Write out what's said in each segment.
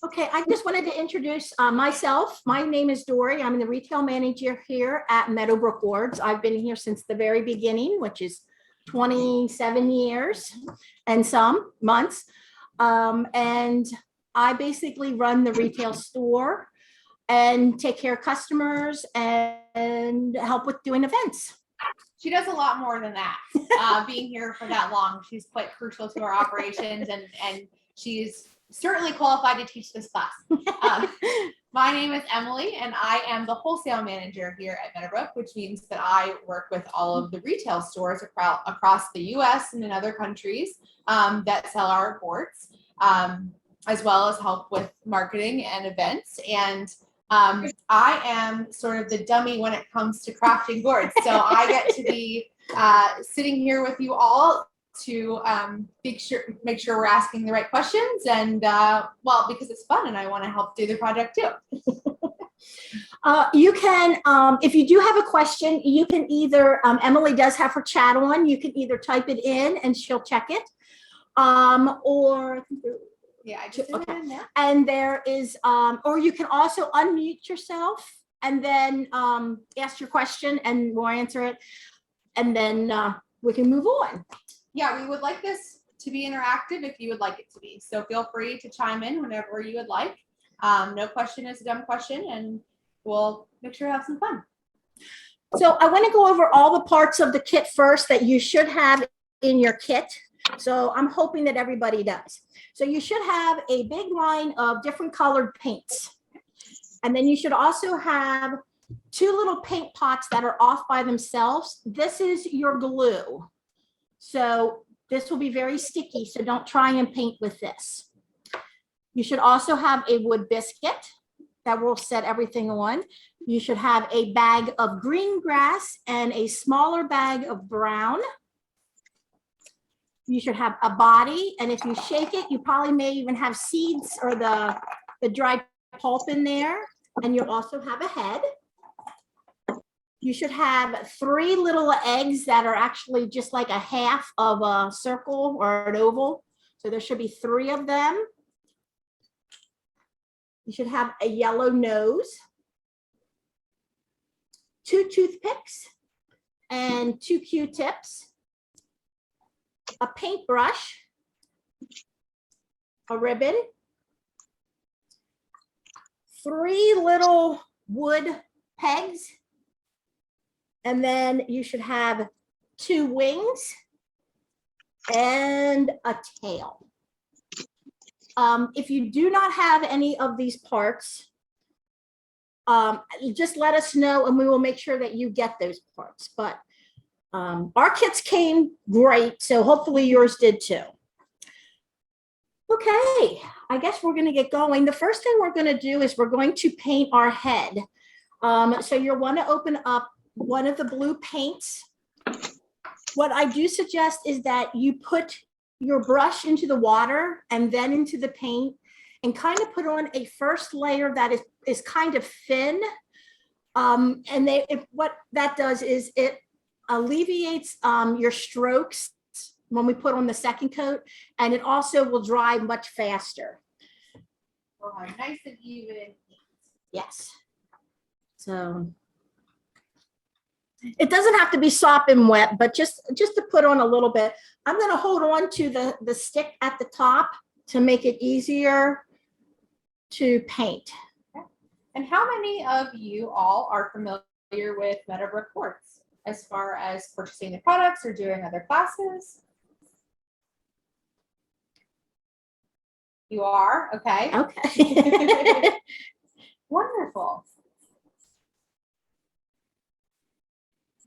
Okay, I just wanted to introduce myself. My name is Dori. I'm the retail manager here at Meadowbrook Wards. I've been here since the very beginning, which is 27 years and some months. And I basically run the retail store and take care of customers and help with doing events. She does a lot more than that. Being here for that long, she's quite crucial to our operations, and she's certainly qualified to teach this class. My name is Emily, and I am the wholesale manager here at Meadowbrook, which means that I work with all of the retail stores across the U.S. and in other countries that sell our boards, as well as help with marketing and events. And I am sort of the dummy when it comes to crafting boards. So I get to be sitting here with you all to make sure we're asking the right questions, and well, because it's fun and I want to help do the project too. You can, if you do have a question, you can either, Emily does have her chat on, you can either type it in and she'll check it, or yeah, I just okay. And there is, or you can also unmute yourself and then ask your question and we'll answer it, and then we can move on. Yeah, we would like this to be interactive if you would like it to be. So feel free to chime in whenever you would like. No question is a dumb question, and we'll make sure to have some fun. So I want to go over all the parts of the kit first that you should have in your kit. So I'm hoping that everybody does. So you should have a big line of different colored paints. And then you should also have 2 little paint pots that are off by themselves. This is your glue. So this will be very sticky, so don't try and paint with this. You should also have a wood biscuit that will set everything on. You should have a bag of green grass and a smaller bag of brown. You should have a body, and if you shake it, you probably may even have seeds or the dried pulp in there, and you'll also have a head. You should have 3 little eggs that are actually just like a half of a circle or an oval. So there should be 3 of them. You should have a yellow nose, 2 toothpicks and 2 Q-tips, a paintbrush, a ribbon, 3 little wood pegs, and then you should have 2 wings and a tail. If you do not have any of these parts, just let us know and we will make sure that you get those parts. But our kits came great, so hopefully yours did too. Okay, I guess we're going to get going. The first thing we're going to do is we're going to paint our head. So you'll want to open up one of the blue paints. What I do suggest is that you put your brush into the water and then into the paint and kind of put on a first layer that is kind of thin. What that does is it alleviates your strokes when we put on the second coat, and it also will dry much faster. Oh, nice and even. Yes. So it doesn't have to be sopping wet, but just to put on a little bit. I'm going to hold on to the stick at the top to make it easier to paint. Okay. And how many of you all are familiar with Meadowbrook Quartz as far as purchasing the products or doing other classes? You are? Okay. Okay. Wonderful.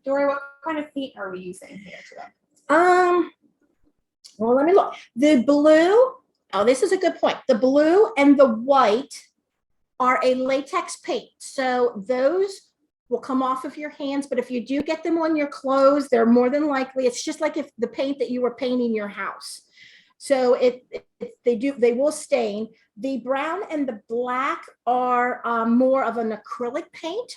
Dori, what kind of paint are we using here today? Well, let me look. The blue, oh, this is a good point. The blue and the white are a latex paint. So those will come off of your hands, but if you do get them on your clothes, they're more than likely, it's just like if the paint that you were painting your house. So they will stain. The brown and the black are more of an acrylic paint.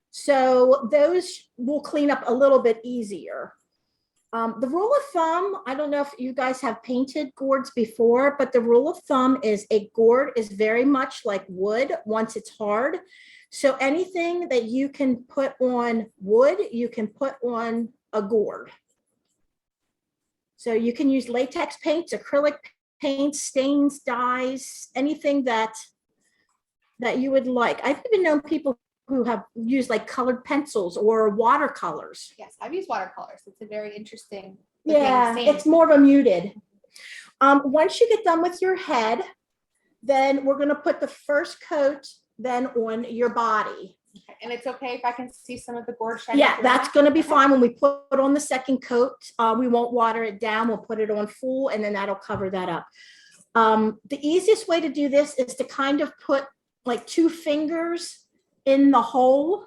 So those will clean up a little bit easier. The rule of thumb, I don't know if you guys have painted gourds before, but the rule of thumb is a gourd is very much like wood once it's hard. So anything that you can put on wood, you can put on a gourd. So you can use latex paints, acrylic paints, stains, dyes, anything that you would like. I've even known people who have used like colored pencils or watercolors. Yes, I've used watercolors. It's a very interesting. Yeah, it's more of a muted. Once you get done with your head, then we're going to put the first coat then on your body. Okay. And it's okay if I can see some of the gourd shiny. Yeah, that's going to be fine. When we put on the second coat, we won't water it down. We'll put it on full, and then that'll cover that up. The easiest way to do this is to kind of put like 2 fingers in the hole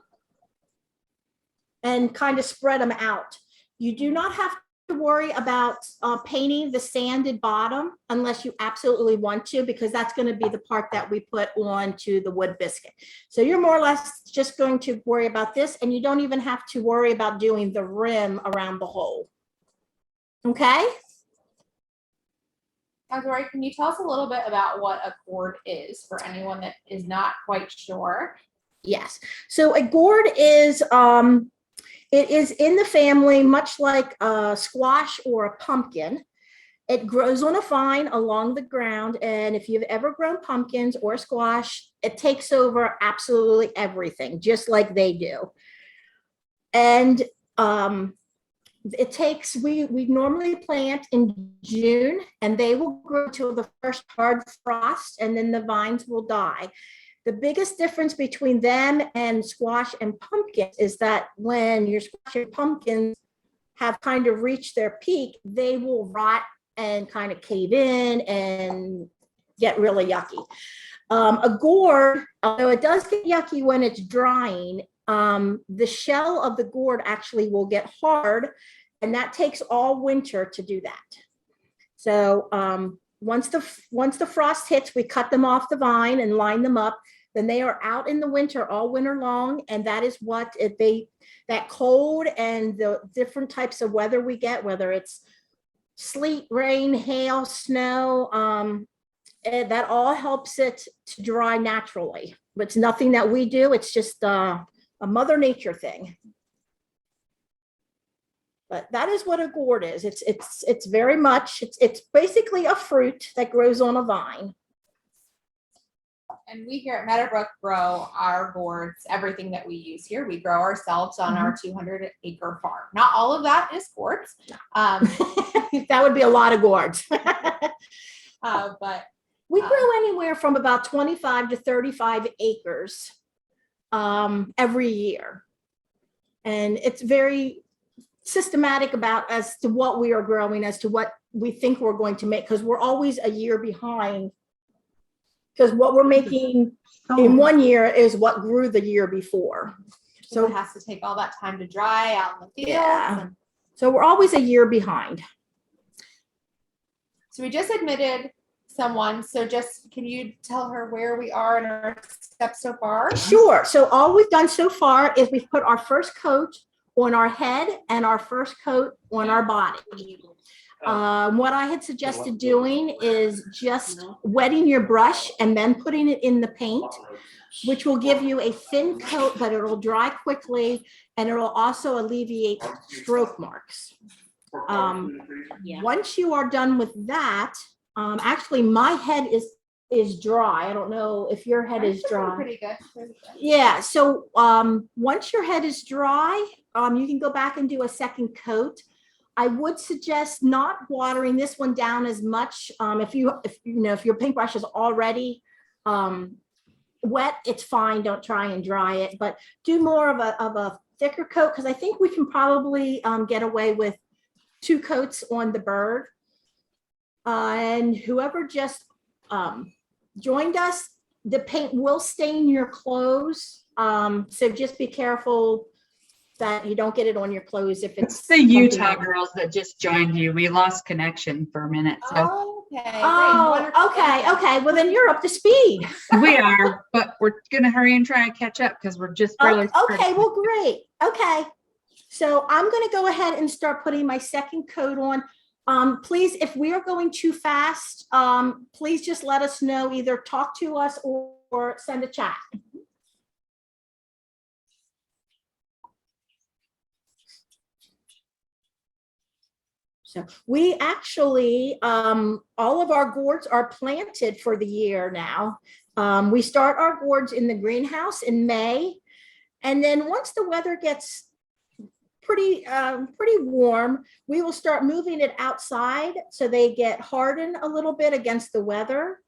and kind of spread them out. You do not have to worry about painting the sanded bottom unless you absolutely want to, because that's going to be the part that we put on to the wood biscuit. So you're more or less just going to worry about this, and you don't even have to worry about doing the rim around the hole. Okay? Now, Dori, can you tell us a little bit about what a gourd is for anyone that is not quite sure? Yes. So a gourd is, it is in the family, much like a squash or a pumpkin. It grows on a vine along the ground. And if you've ever grown pumpkins or squash, it takes over absolutely everything, just like they do. And it takes, we normally plant in June, and they will grow till the first hard frost, and then the vines will die. The biggest difference between them and squash and pumpkins is that when your squash and pumpkins have kind of reached their peak, they will rot and kind of cave in and get really yucky. A gourd, although it does get yucky when it's drying, the shell of the gourd actually will get hard, and that takes all winter to do that. So once the frost hits, we cut them off the vine and line them up. Then they are out in the winter all winter long, and that is what that cold and the different types of weather we get, whether it's sleet, rain, hail, snow, that all helps it to dry naturally. But it's nothing that we do. It's just a Mother Nature thing. But that is what a gourd is. It's very much, it's basically a fruit that grows on a vine. And we here at Meadowbrook grow our gourds, everything that we use here. We grow ourselves on our 200-acre farm. Not all of that is gourds. That would be a lot of gourds. But we grow anywhere from about 25 to 35 acres every year. And it's very systematic about as to what we are growing, as to what we think we're going to make, because we're always a year behind. Because what we're making in 1 year is what grew the year before. So it has to take all that time to dry out in the field. Yeah. So we're always a year behind. So we just admitted someone. So just, can you tell her where we are in our steps so far? Sure. So all we've done so far is we've put our first coat on our head and our first coat on our body. What I had suggested doing is just wetting your brush and then putting it in the paint, which will give you a thin coat, but it'll dry quickly, and it'll also alleviate stroke marks. Once you are done with that, actually my head is dry. I don't know if your head is dry. Pretty good. Yeah. So once your head is dry, you can go back and do a second coat. I would suggest not watering this one down as much. If your paintbrush is already wet, it's fine. Don't try and dry it, but do more of a thicker coat, because I think we can probably get away with 2 coats on the bird. And whoever just joined us, the paint will stain your clothes. So just be careful that you don't get it on your clothes if it's the Utah girls that just joined you. We lost connection for a minute. So Okay. Okay. Well, then you're up to speed. we are, but we're gonna hurry and try and catch up because we're just barely Okay, well, great. Okay. So I'm going to go ahead and start putting my second coat on. Please, if we are going too fast, please just let us know, either talk to us or send a chat. So we actually, all of our gourds are planted for the year now. We start our gourds in the greenhouse in May. And then once the weather gets pretty warm, we will start moving it outside so they get hardened a little bit against the weather.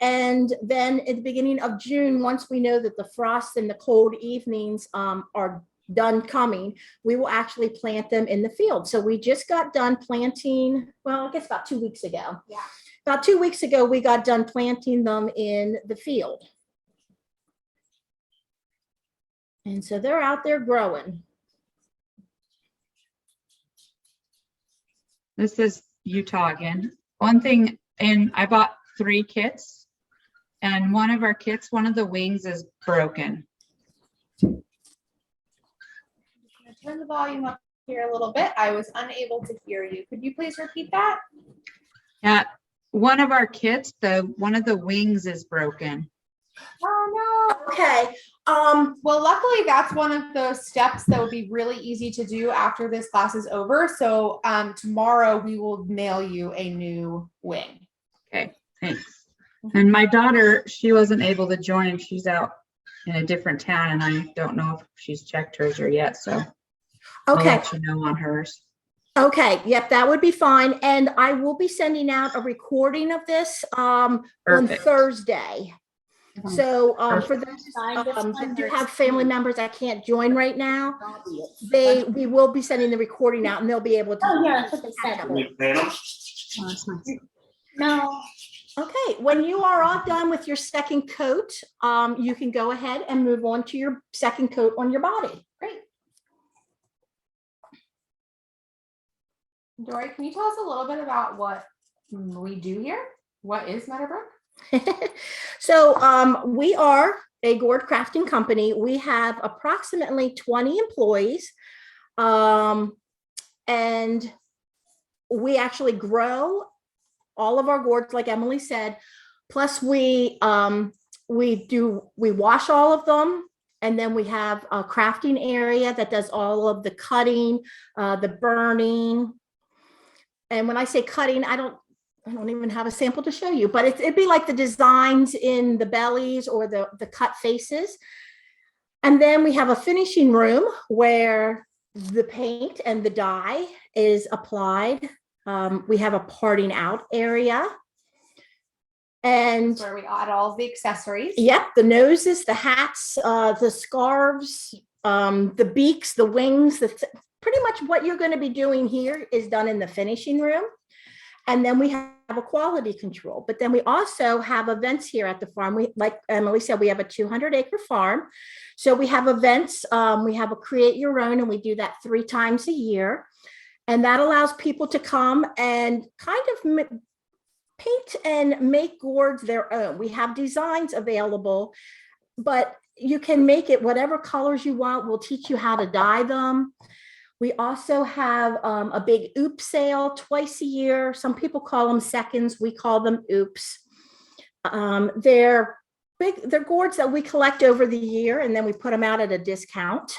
And then at the beginning of June, once we know that the frost and the cold evenings are done coming, we will actually plant them in the field. So we just got done planting, well, I guess about 2 weeks ago. Yeah. About 2 weeks ago, we got done planting them in the field. And so they're out there growing. This is Utah again. One thing, and I bought 3 kits, and one of our kits, one of the wings is broken. Turn the volume up here a little bit. I was unable to hear you. Could you please repeat that? Yeah, one of our kits, one of the wings is broken. Oh no. Okay. Well, luckily that's one of those steps that will be really easy to do after this class is over. So tomorrow we will mail you a new wing. Okay, thanks. And my daughter, she wasn't able to join. She's out in a different town, and I don't know if she's checked hers or yet. So I'll Okay. let you know on hers. Okay. Yep. That would be fine. And I will be sending out a recording of this on Perfect. Thursday. So for those that do have family members that can't join right now, we will be sending the recording out, and they'll be able to. Oh, yeah, that's what they said. No. Okay, when you are all done with your second coat, you can go ahead and move on to your second coat on your body. Great. Dori, can you tell us a little bit about what we do here? What is Meadowbrook? So we are a gourd crafting company. We have approximately 20 employees, and we actually grow all of our gourds, like Emily said. Plus we wash all of them, and then we have a crafting area that does all of the cutting, the burning. And when I say cutting, I don't even have a sample to show you, but it'd be like the designs in the bellies or the cut faces. And then we have a finishing room where the paint and the dye is applied. We have a parting out area. And that's where we add all of the accessories. Yep, the noses, the hats, the scarves, the beaks, the wings, pretty much what you're going to be doing here is done in the finishing room. And then we have a quality control, but then we also have events here at the farm. Like Emily said, we have a 200-acre farm. So we have events. We have a create your own, and we do that 3 times a year. And that allows people to come and kind of paint and make gourds their own. We have designs available, but you can make it whatever colors you want. We'll teach you how to dye them. We also have a big oop sale twice a year. Some people call them seconds. We call them oops. They're gourds that we collect over the year, and then we put them out at a discount.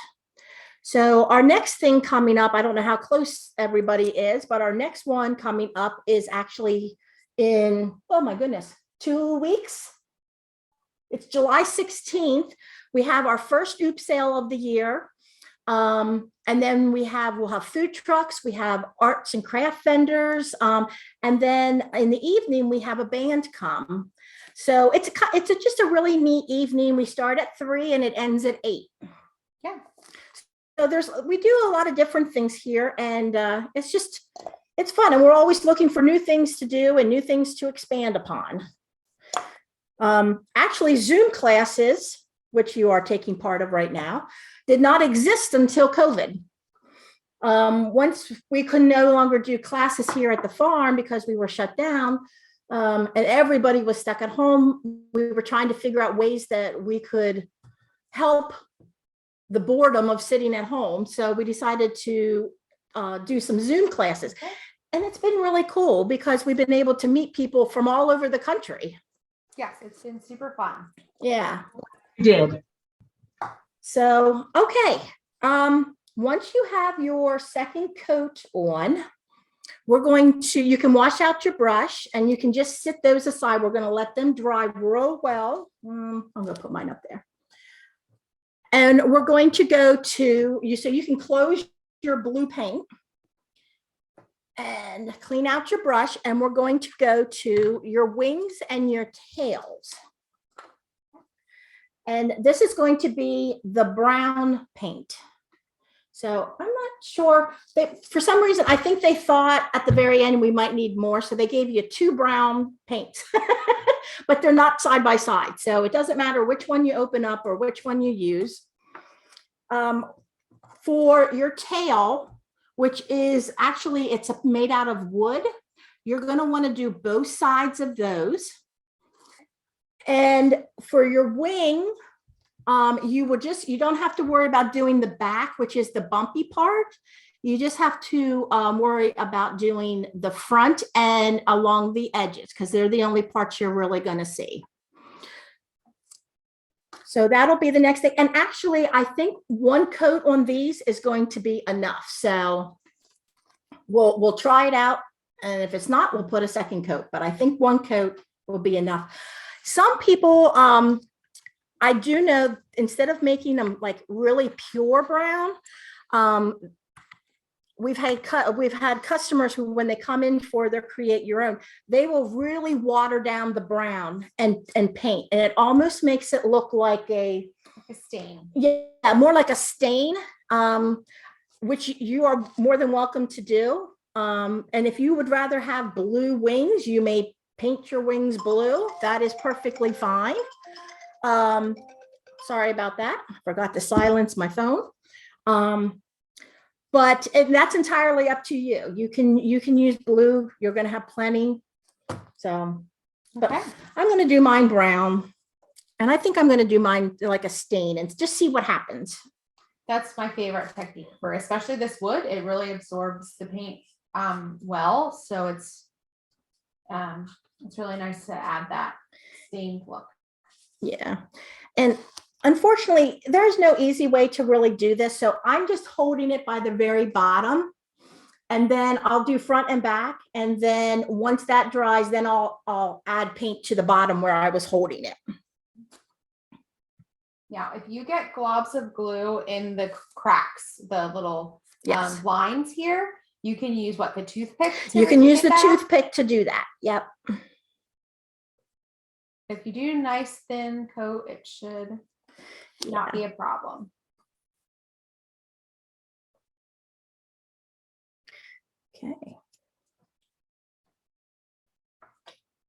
So our next thing coming up, I don't know how close everybody is, but our next one coming up is actually in, oh my goodness, 2 weeks. It's July 16th. We have our first oop sale of the year. And then we'll have food trucks, we have arts and craft vendors. And then in the evening, we have a band come. So it's just a really neat evening. We start at 3 and it ends at 8. Yeah. So we do a lot of different things here, and it's fun. And we're always looking for new things to do and new things to expand upon. Actually, Zoom classes, which you are taking part of right now, did not exist until COVID. Once we could no longer do classes here at the farm because we were shut down, and everybody was stuck at home, we were trying to figure out ways that we could help the boredom of sitting at home. So we decided to do some Zoom classes. And it's been really cool because we've been able to meet people from all over the country. Yes, it's been super fun. Yeah. Did. So, okay. Once you have your second coat on, you can wash out your brush and you can just sit those aside. We're going to let them dry real well. I'm going to put mine up there. And we're going to go to you, so you can close your blue paint and clean out your brush. And we're going to go to your wings and your tails. And this is going to be the brown paint. So I'm not sure, for some reason, I think they thought at the very end we might need more. So they gave you 2 brown paints, but they're not side by side. So it doesn't matter which one you open up or which one you use. For your tail, which is actually, it's made out of wood, you're going to want to do both sides of those. And for your wing, you don't have to worry about doing the back, which is the bumpy part. You just have to worry about doing the front and along the edges, because they're the only parts you're really going to see. So that'll be the next thing. And actually, I think 1 coat on these is going to be enough. So we'll try it out. And if it's not, we'll put a second coat. But I think 1 coat will be enough. Some people, I do know, instead of making them like really pure brown, we've had customers who, when they come in for their create your own, they will really water down the brown and paint, and it almost makes it look like a stain. Yeah, more like a stain, which you are more than welcome to do. And if you would rather have blue wings, you may paint your wings blue. That is perfectly fine. Sorry about that. I forgot to silence my phone. But that's entirely up to you. You can use blue. You're going to have plenty. So, but Okay. I'm going to do mine brown, and I think I'm going to do mine like a stain and just see what happens. That's my favorite technique for, especially this wood. It really absorbs the paint well. So it's really nice to add that stained look. Yeah. And unfortunately, there's no easy way to really do this. So I'm just holding it by the very bottom, and then I'll do front and back. And then once that dries, then I'll add paint to the bottom where I was holding it. Now, if you get globs of glue in the cracks, the little Yes. lines here, you can use the toothpick. You can use the that? toothpick to do that. Yep. If you do a nice thin coat, it should not be a problem. Okay.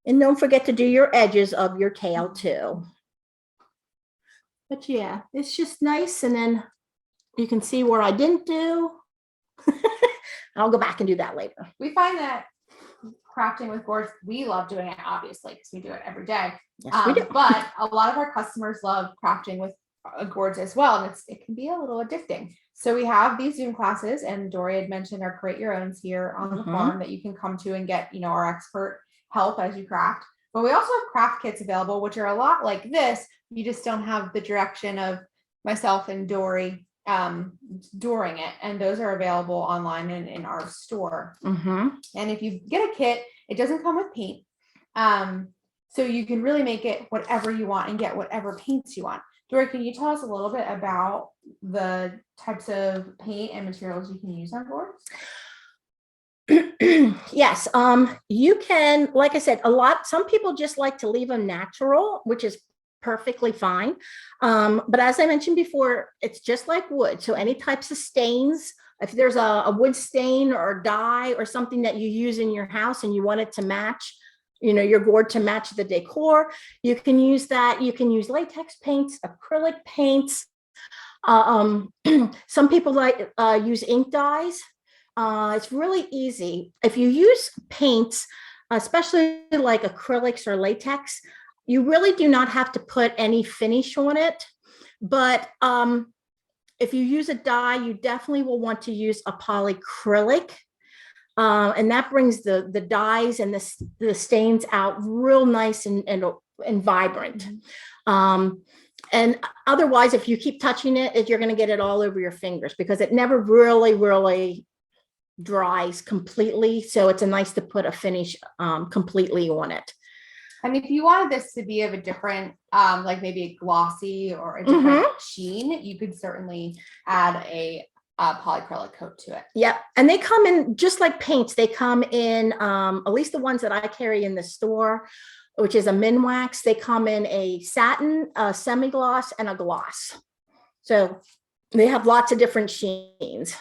And don't forget to do your edges of your tail too. But yeah, it's just nice. And then you can see where I didn't do. I'll go back and do that later. We find that crafting with gourds, we love doing it, obviously, because we do it every day. Yes, we do. But a lot of our customers love crafting with gourds as well, and it can be a little addicting. So we have these Zoom classes, and Dori had mentioned our create your owns here on the farm that you can come to and get, our expert help as you craft. But we also have craft kits available, which are a lot like this. You just don't have the direction of myself and Dori during it, and those are available online and in our store. And if you get a kit, it doesn't come with paint, so you can really make it whatever you want and get whatever paints you want. Dori, can you tell us a little bit about the types of paint and materials you can use on boards? Yes, you can, like I said, some people just like to leave them natural, which is perfectly fine. But as I mentioned before, it's just like wood. So any types of stains, if there's a wood stain or dye or something that you use in your house and you want it to match, your gourd to match the decor, you can use that. You can use latex paints, acrylic paints. Some people use ink dyes. It's really easy. If you use paints, especially like acrylics or latex, you really do not have to put any finish on it. But If you use a dye, you definitely will want to use a polyacrylic. And that brings the dyes and the stains out real nice and vibrant. And otherwise, if you keep touching it, you're going to get it all over your fingers because it never really dries completely. So it's nice to put a finish completely on it. And if you wanted this to be of a different, like maybe a glossy or a different sheen, you could certainly add a polyacrylic coat to it. Yep. And they come in just like paints. They come in, at least the ones that I carry in the store, which is a Minwax. They come in a satin, a semi-gloss, and a gloss. So they have lots of different sheens.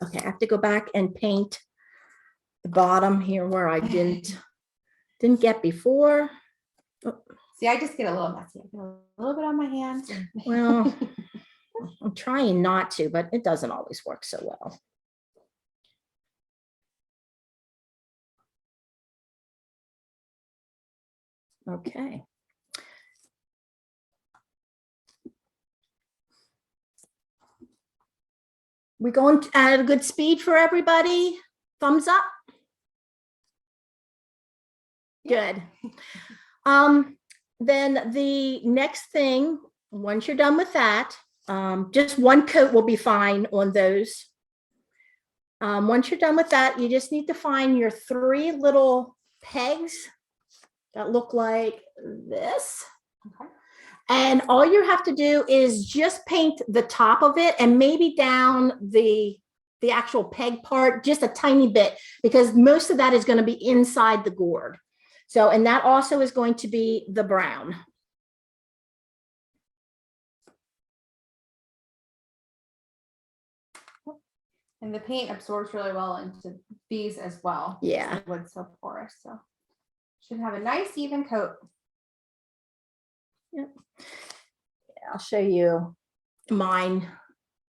Okay, I have to go back and paint the bottom here where I didn't get before. Oh. See, I just get a little messy. I get a little bit on my hands. Well, I'm trying not to, but it doesn't always work so well. Okay. We going at a good speed for everybody? Thumbs up. Good. Then the next thing, once you're done with that, just one coat will be fine on those. Once you're done with that, you just need to find your 3 little pegs that look like this. Okay. And all you have to do is just paint the top of it and maybe down the actual peg part just a tiny bit, because most of that is going to be inside the gourd. So, and that also is going to be the brown. And the paint absorbs really well into these as well. Yeah. The wood's so porous, so should have a nice even coat. Yep. Yeah, I'll show you mine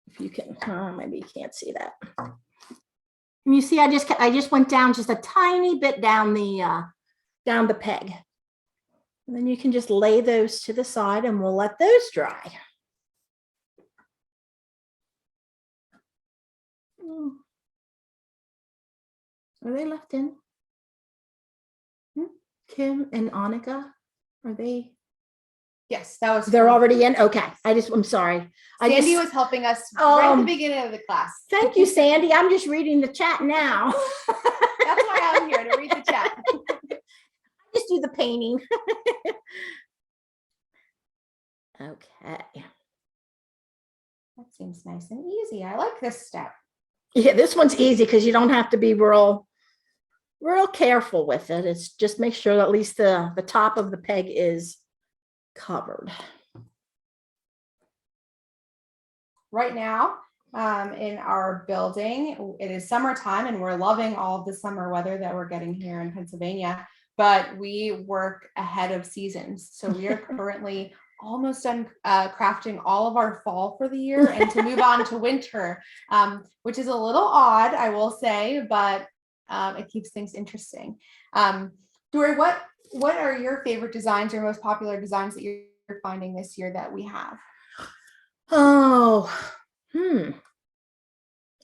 if you can. Maybe you can't see that. You see, I just went down just a tiny bit down the peg, and then you can just lay those to the side, and we'll let those dry. Are they left in? Kim and Annika, are they? Yes, that was. They're already in? Okay. I'm sorry. Sandy was helping us right at the beginning of the class. Thank you, Sandy. I'm just reading the chat now. That's why I'm here, to read the chat. Just do the painting. Okay. That seems nice and easy. I like this step. Yeah, this one's easy because you don't have to be real careful with it. It's just make sure that at least the top of the peg is covered. Right now, in our building, it is summertime and we're loving all of the summer weather that we're getting here in Pennsylvania, but we work ahead of seasons. So we are currently almost done crafting all of our fall for the year and to move on to winter, which is a little odd, I will say, but it keeps things interesting. Dori, what are your favorite designs or most popular designs that you're finding this year that we have? Oh, I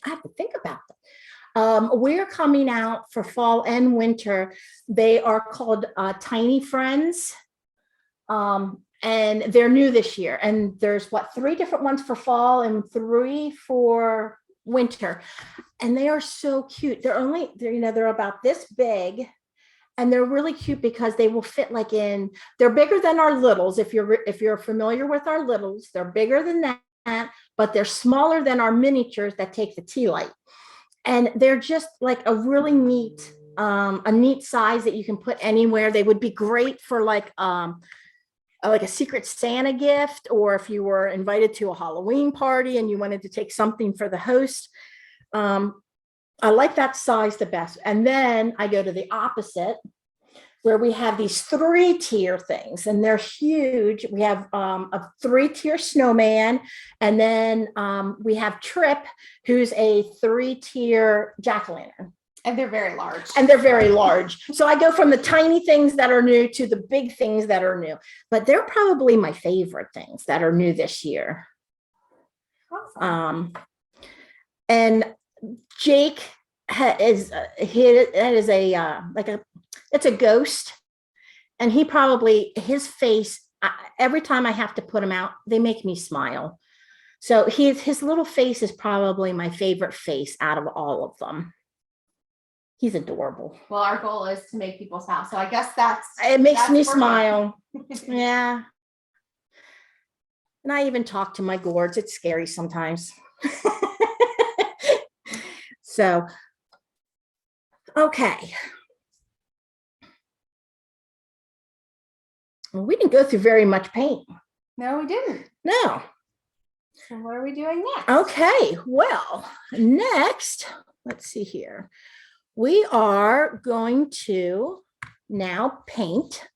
have to think about that. We're coming out for fall and winter. They are called Tiny Friends. And they're new this year. And there's 3 different ones for fall and 3 for winter. And they are so cute. They're about this big. And they're really cute because they will fit they're bigger than our littles. If you're familiar with our littles, they're bigger than that, but they're smaller than our miniatures that take the tea light. And they're just like a really neat size that you can put anywhere. They would be great for like a Secret Santa gift, or if you were invited to a Halloween party and you wanted to take something for the host. I like that size the best. And then I go to the opposite, where we have these 3-tier things, and they're huge. We have a 3-tier snowman, and then we have Trip, who's a 3-tier jack-o'-lantern. And they're very large. So I go from the tiny things that are new to the big things that are new, but they're probably my favorite things that are new this year. Awesome. And Jake is it's a ghost, and he probably, his face, every time I have to put him out, they make me smile. So his little face is probably my favorite face out of all of them. He's adorable. Well, our goal is to make people smile. So I guess It makes that's me working. smile. Yeah. And I even talk to my gourds. It's scary sometimes. So, okay. Well, we didn't go through very much paint. No, we didn't. No. So what are we doing next? Okay. Well, next, let's see here. We are going to now paint.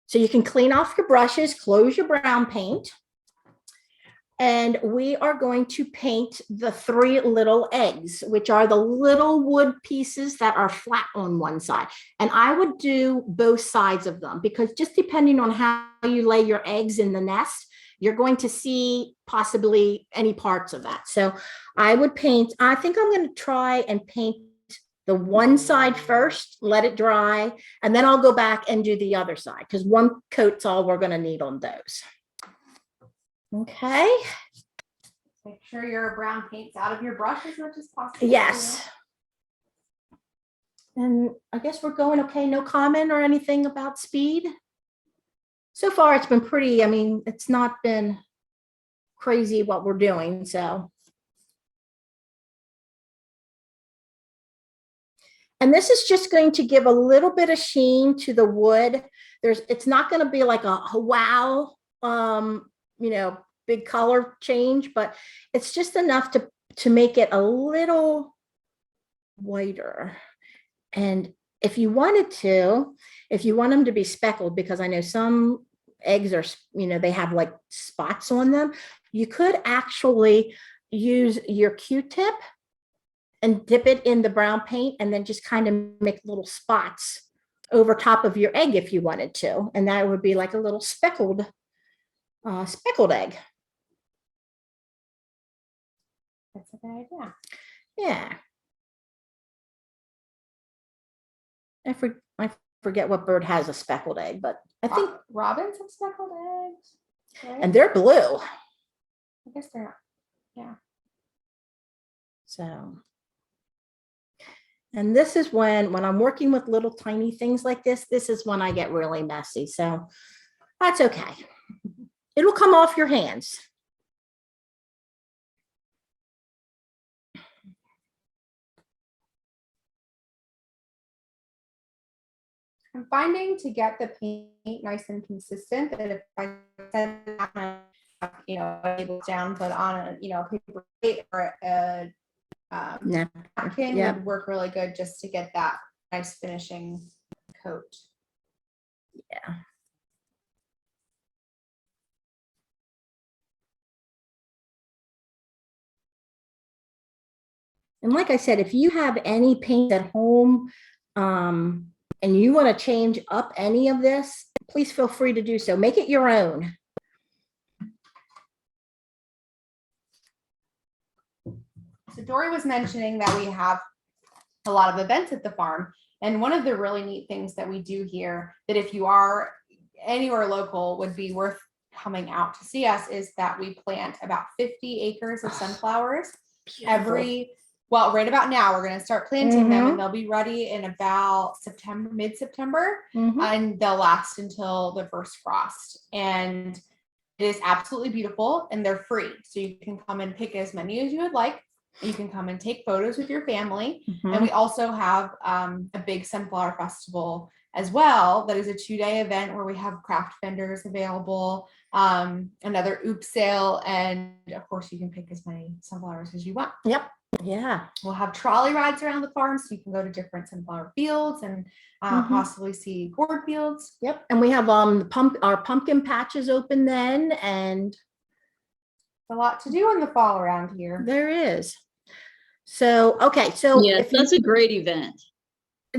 So you can clean off your brushes, close your brown paint. And we are going to paint the 3 little eggs, which are the little wood pieces that are flat on one side. And I would do both sides of them, because just depending on how you lay your eggs in the nest, you're going to see possibly any parts of that. So I would paint, I think I'm going to try and paint the one side first, let it dry, and then I'll go back and do the other side, because one coat's all we're going to need on those. Okay. Make sure your brown paint's out of your brush as much as possible. Yes. And I guess we're going okay. No comment or anything about speed. So far, it's been pretty, I mean, it's not been crazy what we're doing, so. And this is just going to give a little bit of sheen to the wood. It's not going to be like a wow, you know, big color change, but it's just enough to make it a little whiter. And if you wanted to, if you want them to be speckled, because I know some eggs are, you know, they have like spots on them, you could actually use your Q-tip and dip it in the brown paint and then just kind of make little spots over top of your egg if you wanted to. And that would be like a little speckled egg. That's a good idea. Yeah. I forget what bird has a speckled egg, but I think, robins have speckled eggs, right? and they're blue. I guess they're not. Yeah. So, and this is when I'm working with little tiny things like this is when I get really messy. So that's okay. It'll come off your hands. I'm finding to get the paint nice and consistent that if I set it, you know, labels down, but on a, you know, paper plate or a napkin Yep. would work really good just to get that nice finishing coat. Yeah. And like I said, if you have any paint at home, and you want to change up any of this, please feel free to do so. Make it your own. So Dori was mentioning that we have a lot of events at the farm. And one of the really neat things that we do here that if you are anywhere local would be worth coming out to see us is that we plant about 50 acres of sunflowers right about now. We're going to start planting them and they'll be ready in about September, mid-September, and they'll last until the first frost. And it is absolutely beautiful and they're free. So you can come and pick as many as you would like. You can come and take photos with your family. And we also have a big sunflower festival as well. That is a 2-day event where we have craft vendors available, another OOP sale, and of course you can pick as many sunflowers as you want. Yep. Yeah. We'll have trolley rides around the farm so you can go to different sunflower fields and possibly see gourd fields. Yep. And we have our pumpkin patches open then, and a lot to do in the fall around here. There is. So, okay. So yes, that's a great event.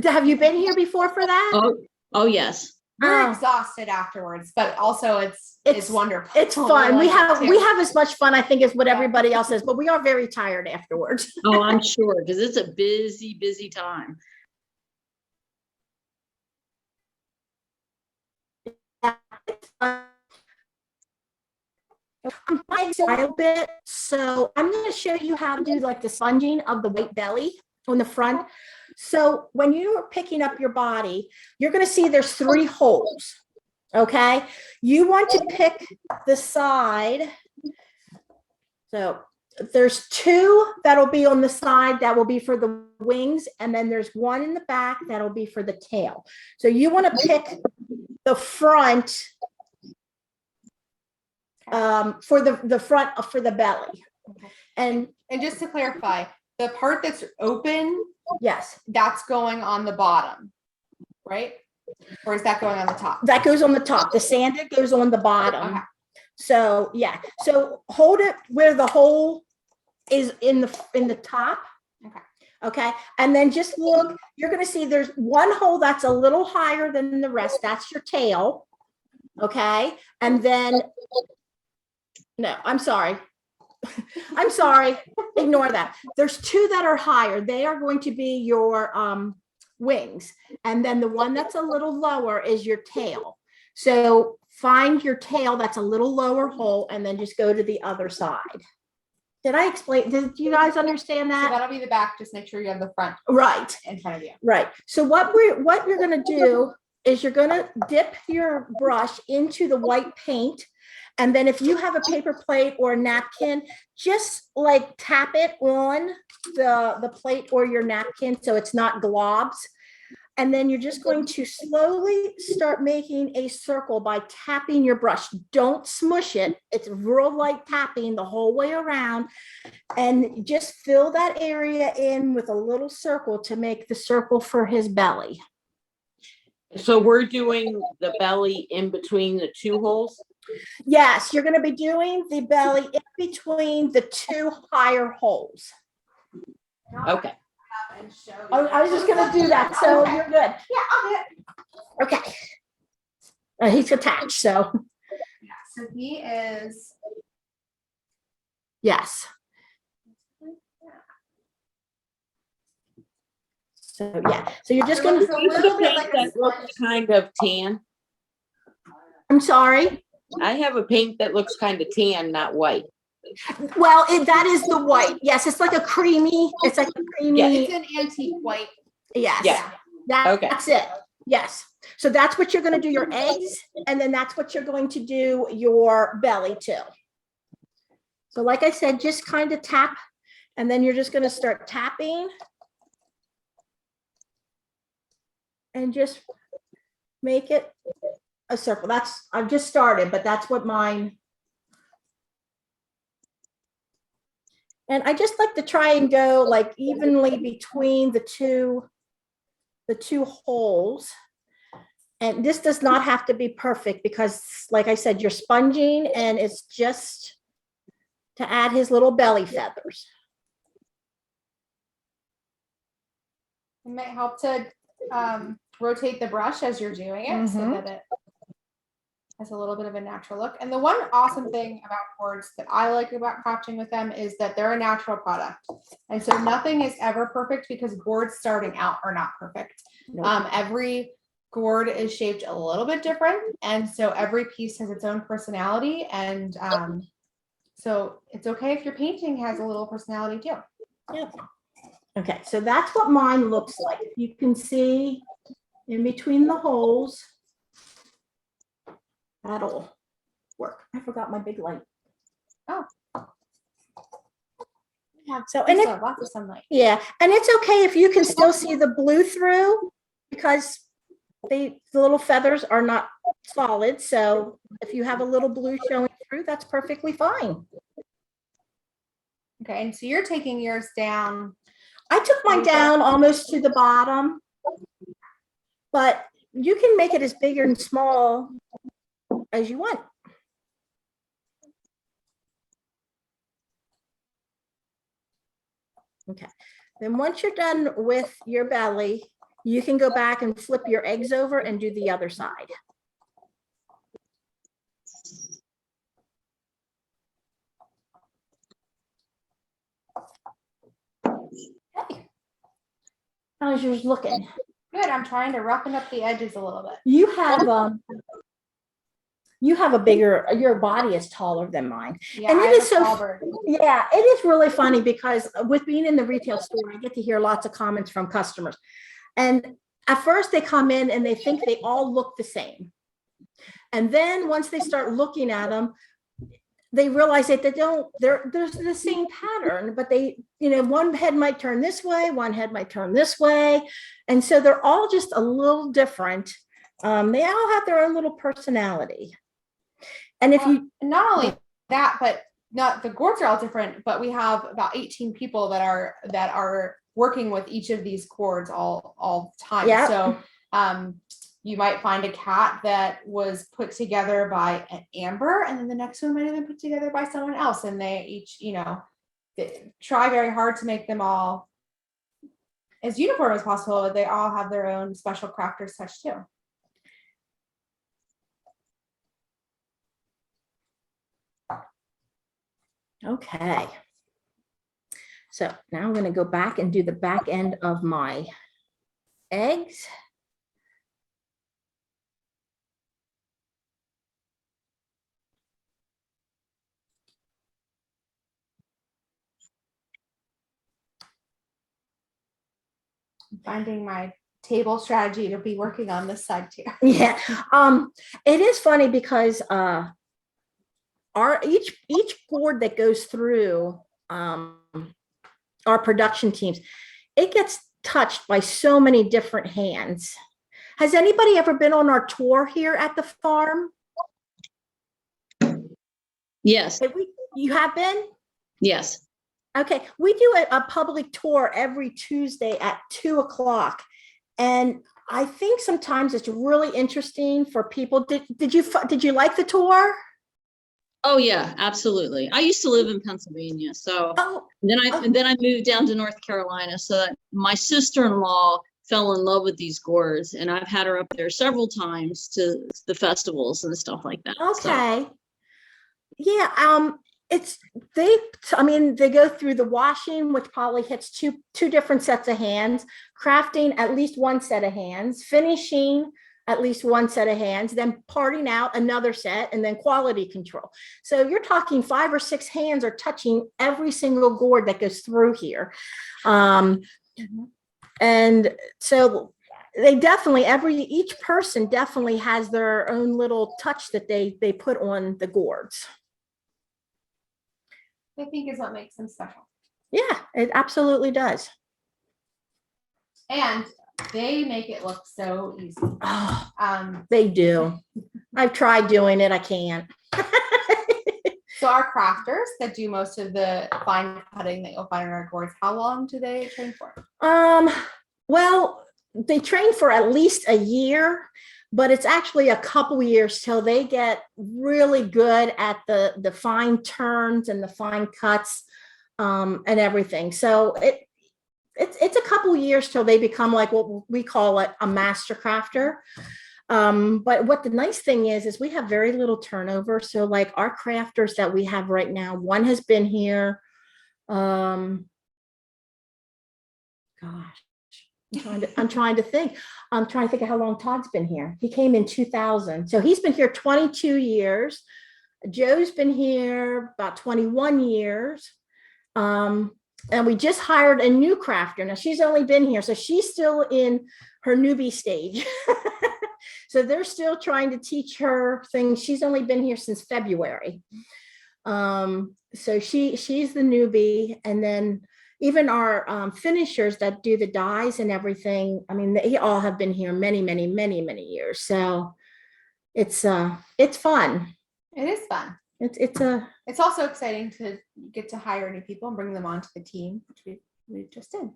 Have you been here before for that? Oh yes. we're Oh. exhausted afterwards, but also it's wonderful. It's fun. We like it have too. as much fun, I think, as what Yeah. everybody else is, but we are very tired afterwards. Oh, I'm sure, because it's a busy, busy time. A little bit, so I'm going to show you how to do like the sponging of the white belly on the front. So when you are picking up your body, you're going to see there's 3 holes. Okay, you want to pick the side. So there's 2 that'll be on the side that will be for the wings, and then there's 1 in the back that'll be for the tail. So you want to pick the front for the front for the belly. Okay. And And just to clarify, the part that's open, yes, that's going on the bottom, right? Or is that going on the top? that goes on the top. The sanded goes on the bottom. Okay. So yeah, so hold it where the hole is in the top. Okay. Okay, and then just look, you're going to see there's 1 hole that's a little higher than the rest. That's your tail. Okay, and then no, I'm sorry. I'm sorry. Ignore that. There's 2 that are higher. They are going to be your wings. And then the one that's a little lower is your tail. So find your tail that's a little lower hole and then just go to the other side. Did I explain? Did you guys understand So that? that'll be the back. Just make sure you have the front Right. in front of you. Right. So what you're going to do is you're going to dip your brush into the white paint. And then if you have a paper plate or a napkin, just like tap it on the plate or your napkin so it's not globs. And then you're just going to slowly start making a circle by tapping your brush. Don't smush it. It's real light tapping the whole way around. And just fill that area in with a little circle to make the circle for his belly. So we're doing the belly in between the 2 holes? Yes, you're going to be doing the belly in between the 2 higher holes. Okay. I was just going to do that, so you're good. Yeah, I'll do it. Okay. He's attached, so Yeah. So he is. yes. So yeah, so you're just going It's a to. little bit Paint like a that looks sponge. kind of tan. I'm sorry. I have a paint that looks kind of tan, not white. Well, that is the white. Yes, it's like a creamy. It's like a creamy. It's an antique white. Yes. Yeah. Okay. That's it. Yes. So that's what you're going to do your eggs, and then that's what you're going to do your belly too. So like I said, just kind of tap, and then you're just going to start tapping and just make it a circle. I've just started, but that's what mine. And I just like to try and go like evenly between the two holes. And this does not have to be perfect because, like I said, you're sponging and it's just to add his little belly feathers. It might help to rotate the brush as you're doing it so that it has a little bit of a natural look. And the one awesome thing about boards that I like about crafting with them is that they're a natural product. And so nothing is ever perfect because boards starting out are not perfect. Nope. Every gourd is shaped a little bit different. And so every piece has its own personality. And so it's okay if your painting has a little personality too. Yep. Okay, so that's what mine looks like. You can see in between the holes. That'll work. I forgot my big light. Oh. So, and it, lots of sunlight. yeah, and it's okay if you can still see the blue through because the little feathers are not solid. So if you have a little blue showing through, that's perfectly fine. Okay, and so you're taking yours down. I took mine down almost to the bottom, but you can make it as big and small as you want. Okay, then once you're done with your belly, you can go back and flip your eggs over and do the other side. Okay. How's yours looking? Good. I'm trying to roughen up the edges a little bit. You have a bigger, your body is taller than mine. Yeah, And I it have is a so, tall bird. yeah, it is really funny because with being in the retail store, I get to hear lots of comments from customers. And at first they come in and they think they all look the same. And then once they start looking at them, they realize that they don't, there's the same pattern, but they, you know, one head might turn this way, one head might turn this way. And so they're all just a little different. They all have their own little personality. And if you, Not only that, but not the gourds are all different, but we have about 18 people that are working with each of these gourds all the time. Yeah. So you might find a cat that was put together by an Amber, and then the next one might have been put together by someone else. And they each, you know, they try very hard to make them all as uniform as possible, but they all have their own special crafter's touch too. okay. So now I'm going to go back and do the back end of my eggs. Finding my table strategy to be working on this side too. Yeah. It is funny because each board that goes through our production teams, it gets touched by so many different hands. Has anybody ever been on our tour here at the farm? Yes, You have been? yes. Okay, we do a public tour every Tuesday at 2 o'clock. And I think sometimes it's really interesting for people. Did you like the tour? Oh yeah, absolutely. I used to live in Pennsylvania, so Oh, then I moved down to North Carolina. So that my sister-in-law fell in love with these gourds, and I've had her up there several times to the festivals and stuff like that. So, okay. Yeah, they go through the washing, which probably hits two different sets of hands, crafting at least one set of hands, finishing at least one set of hands, then parting out another set, and then quality control. So you're talking 5 or 6 hands are touching every single gourd that goes through here. And so they definitely, each person definitely has their own little touch that they put on the gourds. I think is what makes them special. Yeah, it absolutely does. And they make it look so easy. Oh, they do. I've tried doing it. I can't. So our crafters that do most of the fine cutting that you'll find in our gourds, how long do they train for? Well, they train for at least a year, but it's actually a couple years till they get really good at the fine turns and the fine cuts and everything. So it's a couple years till they become like what we call it a master crafter. But what the nice thing is we have very little turnover. So like our crafters that we have right now, one has been here. Gosh, I'm trying to think of how long Todd's been here. He came in 2000. So he's been here 22 years. Joe's been here about 21 years. And we just hired a new crafter. Now she's only been here, so she's still in her newbie stage. So they're still trying to teach her things. She's only been here since February. So she's the newbie. And then even our finishers that do the dyes and everything, I mean, they all have been here many, many, many, many years. So it's fun. It is fun. It's also exciting to get to hire new people and bring them onto the team, which we just did.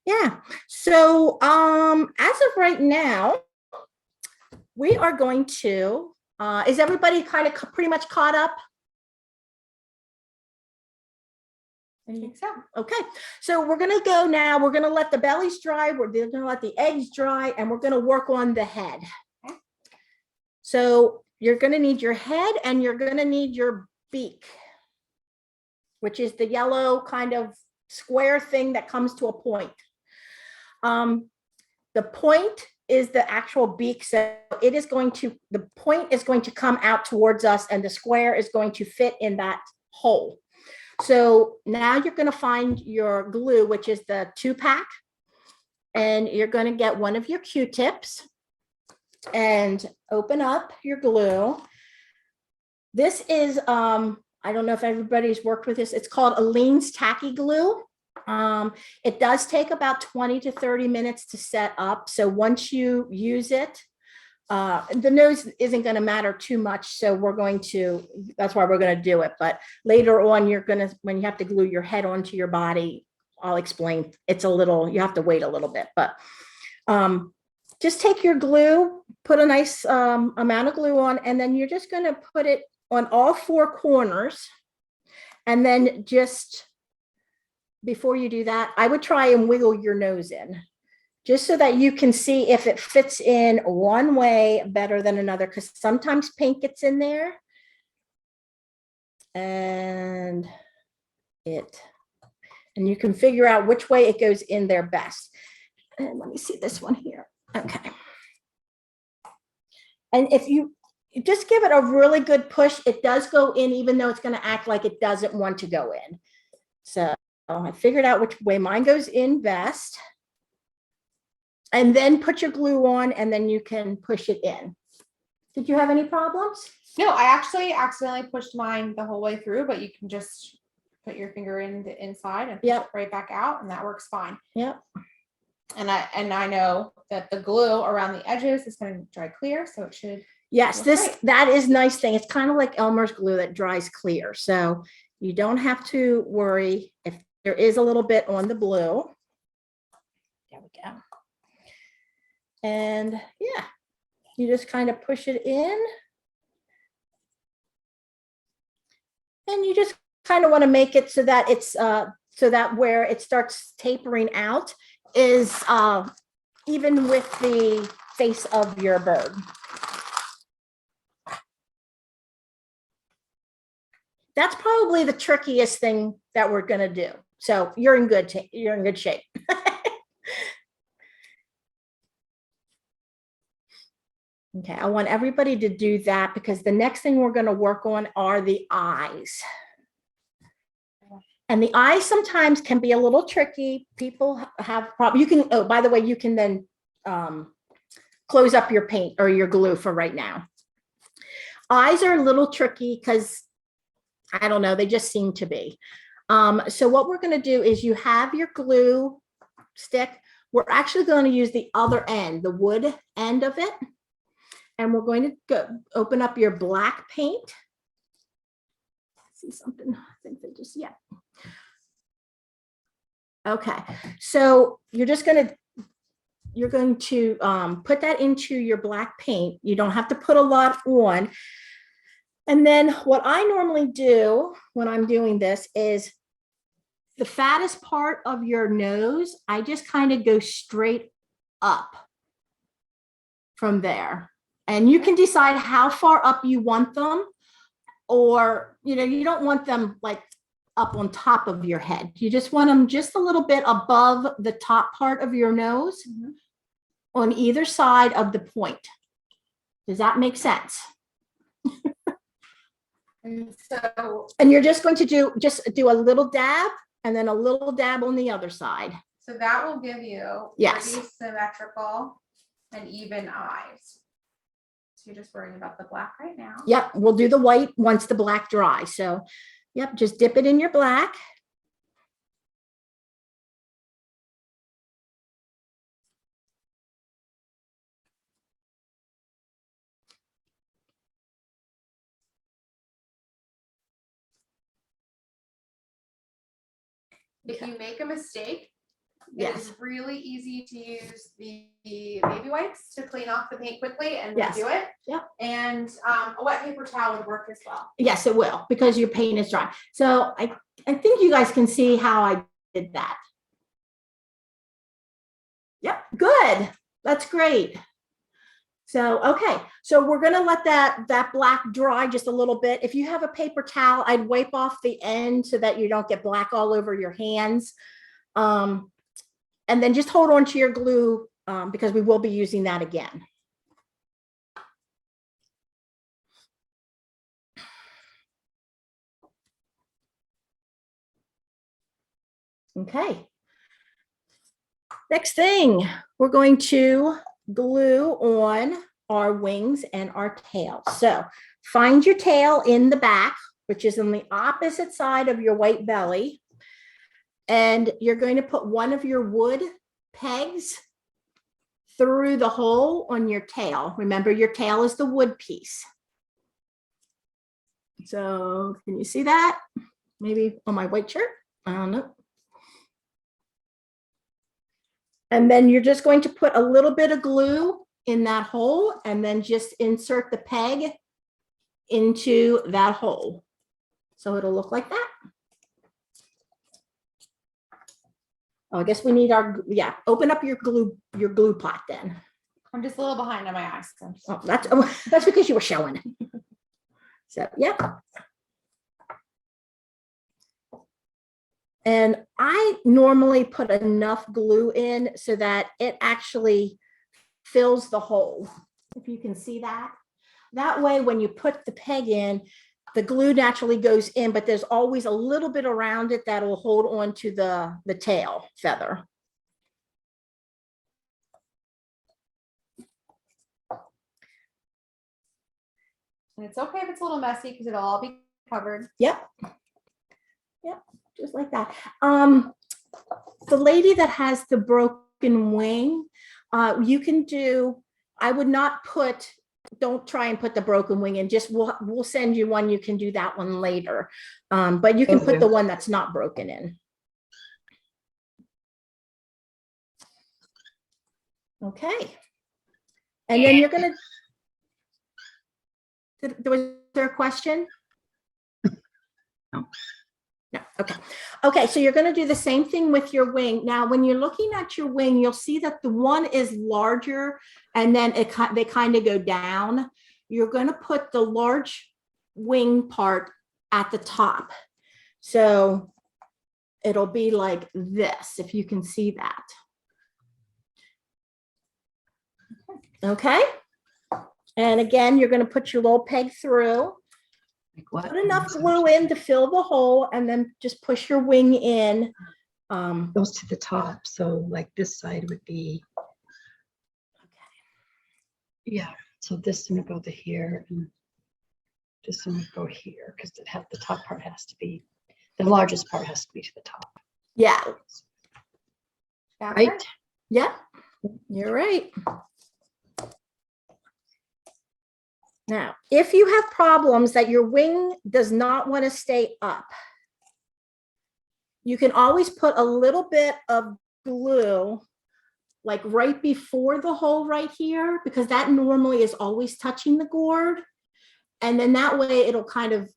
Yeah. So as of right now, we are going to, is everybody kind of pretty much caught up? I think so. Okay, so we're gonna go now. We're gonna let the bellies dry. We're gonna let the eggs dry, and we're gonna work on the head. Okay. So you're gonna need your head and you're gonna need your beak, which is the yellow kind of square thing that comes to a point. The point is the actual beak. So it is going to, the point is going to come out towards us and the square is going to fit in that hole. So now you're going to find your glue, which is the 2-pack, and you're going to get one of your Q-tips and open up your glue. This is, I don't know if everybody's worked with this. It's called Aleene's Tacky Glue. It does take about 20 to 30 minutes to set up. So once you use it, the nose isn't going to matter too much. So that's why we're going to do it. But later on, when you have to glue your head onto your body, I'll explain. You have to wait a little bit, but just take your glue, put a nice amount of glue on, and then you're just going to put it on all 4 corners. And then just before you do that, I would try and wiggle your nose in, just so that you can see if it fits in one way better than another, because sometimes paint gets in there and you can figure out which way it goes in there best. And let me see this one here. Okay. And if you just give it a really good push, it does go in, even though it's going to act like it doesn't want to go in. So I figured out which way mine goes in best. And then put your glue on, and then you can push it in. Did you have any problems? No, I actually accidentally pushed mine the whole way through, but you can just put your finger in the inside and push it right back out, and that works fine. Yep. And I know that the glue around the edges is going to dry clear, so it should. Yes, that is nice thing. It's kind of like Elmer's glue that dries clear. So you don't have to worry if there is a little bit on the blue. There we go. And yeah, you just kind of push it in. And you just kind of want to make it so that it's so that where it starts tapering out is even with the face of your bird. That's probably the trickiest thing that we're going to do. So you're in good shape. Okay, I want everybody to do that, because the next thing we're going to work on are the eyes. And the eyes sometimes can be a little tricky. People have problems. You can, oh, by the way, you can then close up your paint or your glue for right now. Eyes are a little tricky because, I don't know, they just seem to be. So what we're going to do is, you have your glue stick. We're actually going to use the other end, the wood end of it. And we're going to go open up your black paint. See something, I think they just, yeah. Okay, so you're going to put that into your black paint. You don't have to put a lot on. And then what I normally do when I'm doing this is, the fattest part of your nose, I just kind of go straight up from there. And you can decide how far up you want them, or, you don't want them like up on top of your head. You just want them just a little bit above the top part of your nose, on either side of the point. Does that make sense? And you're just going to do a little dab, and then a little dab on the other side. So that will give you pretty symmetrical and even eyes. So you're just worrying about the black right now. Yep, we'll do the white once the black dries. So, yep, just dip it in your black. If you make a mistake, It Yes. is really easy to use the baby wipes to clean off the paint quickly and Yes. redo it. Yep. And a wet paper towel would work as well. Yes, it will, because your paint is dry. So I think you guys can see how I did that. Yep, good. That's great. So, okay, so we're gonna let that black dry just a little bit. If you have a paper towel, I'd wipe off the end so that you don't get black all over your hands. And then just hold on to your glue because we will be using that again. Okay. Next thing, we're going to glue on our wings and our tail. So find your tail in the back, which is on the opposite side of your white belly. And you're going to put one of your wood pegs through the hole on your tail. Remember, your tail is the wood piece. So can you see that? Maybe on my white shirt? I don't know. And then you're just going to put a little bit of glue in that hole and then just insert the peg into that hole. So it'll look like that. Oh, I guess we need our, yeah, open up your glue pot then. I'm just a little behind on my eyes. So Oh, that's because you were showing. So, yeah. And I normally put enough glue in so that it actually fills the hole. If you can see that. That way, when you put the peg in, the glue naturally goes in, but there's always a little bit around it that will hold on to the tail feather. and it's okay if it's a little messy because it'll all be covered. Yep. Yep, just like that. The lady that has the broken wing, you can do, I would not put, don't try and put the broken wing in, just we'll send you one, you can do that one later. But you can put the one that's not broken in. Okay. And then you're gonna, was there a question? No. No, okay. Okay, so you're gonna do the same thing with your wing. Now, when you're looking at your wing, you'll see that the one is larger and then they kind of go down. You're gonna put the large wing part at the top. So it'll be like this, if you can see that. Okay. And again, you're gonna put your little peg through. Like what? Put enough glue in to fill the hole and then just push your wing in. Goes to the top. So like this side would be, yeah. So this one would go to here and this one would go here because the top part has to be, the largest part has to be to the top. Yeah, Right? yeah, you're right. Now, if you have problems that your wing does not want to stay up, you can always put a little bit of glue like right before the hole right here, because that normally is always touching the gourd. And then that way it'll kind of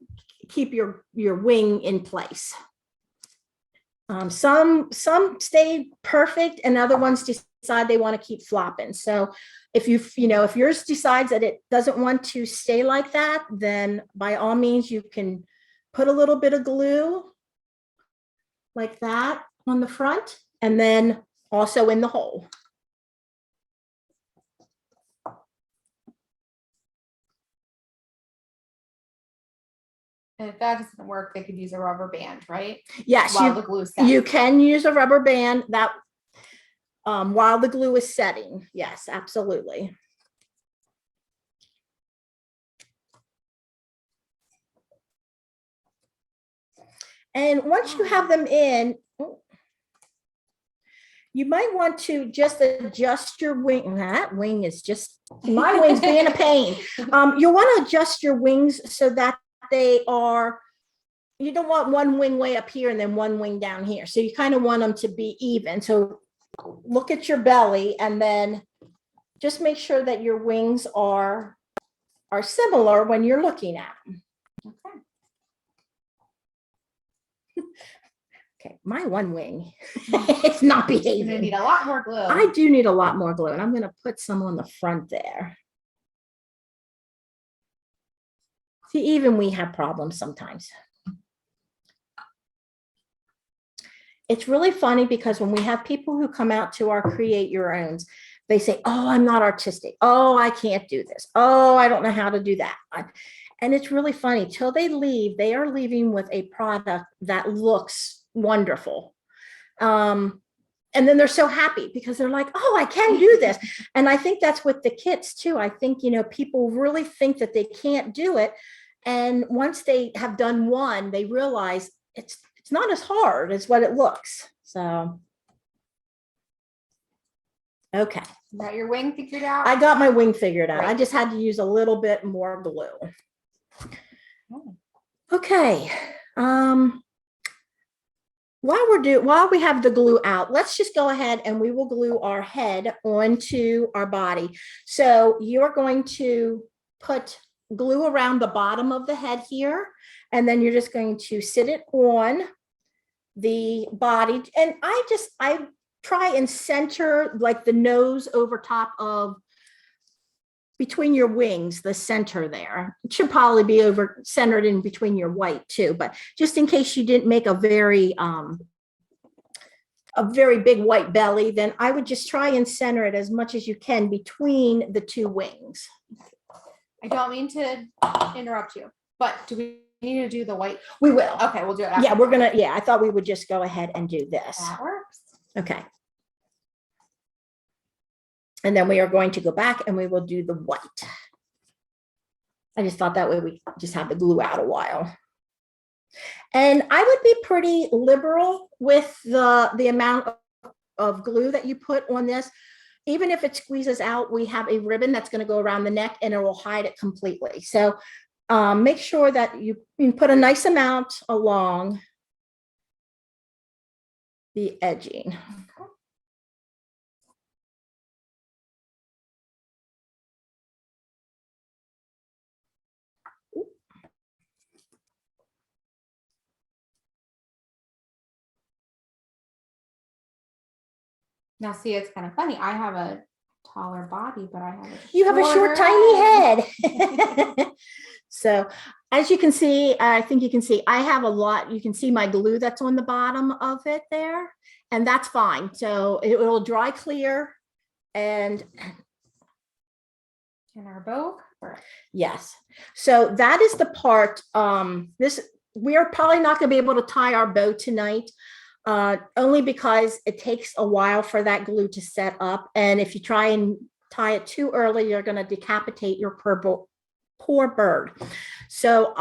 keep your wing in place. Some stay perfect and other ones decide they want to keep flopping. So if if yours decides that it doesn't want to stay like that, then by all means you can put a little bit of glue like that on the front and then also in the hole. And if that doesn't work, they could use a rubber band, right? Yes, While the glue sets. you can use a rubber band that while the glue is setting. Yes, absolutely. And once you have them in, you might want to just adjust your wing. That wing is just, my wing's being a pain. You'll want to adjust your wings so that they are you don't want one wing way up here and then one wing down here. So you kind of want them to be even. So look at your belly and then just make sure that your wings are similar when you're looking at them. Okay. Okay, my one wing, it's not You're gonna behaving. need a lot more glue. I do need a lot more glue, and I'm gonna put some on the front there. See, even we have problems sometimes. It's really funny because when we have people who come out to our Create Your Owns, they say, oh, I'm not artistic. Oh, I can't do this. Oh, I don't know how to do that. And it's really funny. Till they leave, they are leaving with a product that looks wonderful. And then they're so happy because they're like, oh, I can do this. And I think that's with the kits too. I think, you know, people really think that they can't do it. And once they have done one, they realize it's not as hard as what it looks. So, okay. Got your wing figured out? I got my wing figured out. I Right. just had to use a little bit more glue. Oh. Okay. While we have the glue out, let's just go ahead and we will glue our head onto our body. So you're going to put glue around the bottom of the head here, and then you're just going to sit it on the body. And I try and center like the nose over top of between your wings, the center there. It should probably be over centered in between your white too, but just in case you didn't make a very big white belly, then I would just try and center it as much as you can between the two wings. I don't mean to interrupt you, but do we need to do the white? We will. Okay, we'll do it after. Yeah, I thought we would just go ahead and do this. That works. Okay. And then we are going to go back and we will do the white. I just thought that way we just have the glue out a while. And I would be pretty liberal with the amount of glue that you put on this. Even if it squeezes out, we have a ribbon that's going to go around the neck and it will hide it completely. So make sure that you put a nice amount along the edging. Now, see, it's kind of funny. I have a taller body, but I have You have a short, shorter tiny head. So as you can see, I think you can see, I have a lot. You can see my glue that's on the bottom of it there, and that's fine. So it will dry clear. And in our bow. yes, so that is the part. We are probably not going to be able to tie our bow tonight. Only because it takes a while for that glue to set up. And if you try and tie it too early, you're going to decapitate your poor bird. So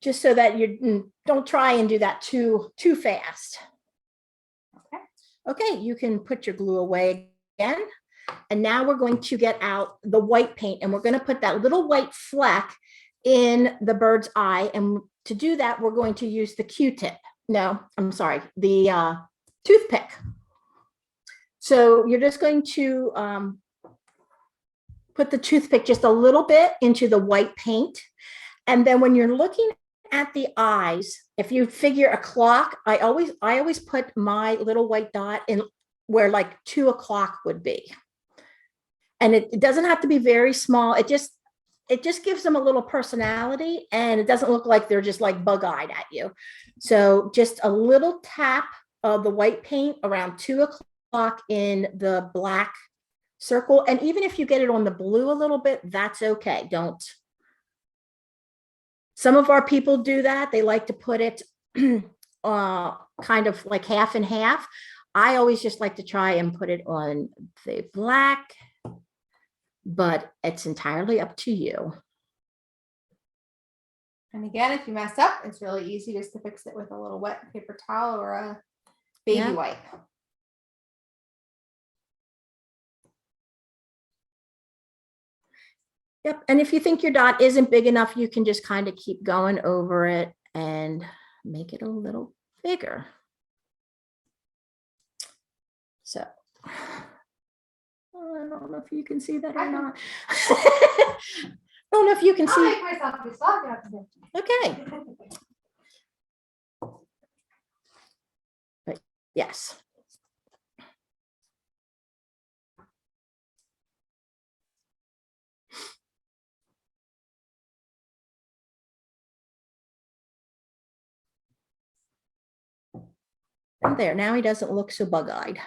just so that you don't try and do that too fast. Okay. Okay, you can put your glue away again. And now we're going to get out the white paint, and we're going to put that little white fleck in the bird's eye. And to do that, we're going to use the Q-tip. No, I'm sorry, the toothpick. So you're just going to put the toothpick just a little bit into the white paint. And then when you're looking at the eyes, if you figure a clock, I always put my little white dot in where like 2 o'clock would be. And it doesn't have to be very small. It just gives them a little personality, and it doesn't look like they're just like bug-eyed at you. So just a little tap of the white paint around 2 o'clock in the black circle. And even if you get it on the blue a little bit, that's okay. Don't. Some of our people do that. They like to put it kind of like half and half. I always just like to try and put it on the black, but it's entirely up to you. And again, if you mess up, it's really easy just to fix it with a little wet paper towel or a baby wipe. Yep, and if you think your dot isn't big enough, you can just kind of keep going over it and make it a little bigger. So, I don't know if you can see that or not. I don't know if you can I'll see. make myself do something. Okay. But yes. And there, now he doesn't look so bug-eyed.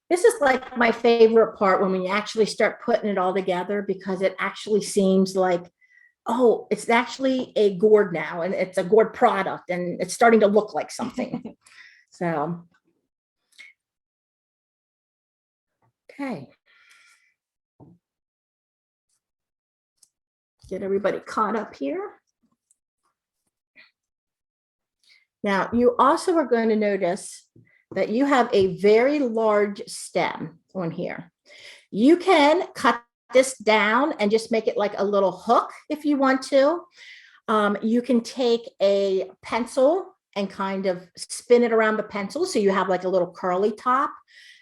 This is like my favorite part when we actually start putting it all together, because it actually seems like, oh, it's actually a gourd now, and it's a gourd product, and it's starting to look like something. So, okay. Get everybody caught up here. Now, you also are going to notice that you have a very large stem on here. You can cut this down and just make it like a little hook if you want to. You can take a pencil and kind of spin it around the pencil so you have like a little curly top.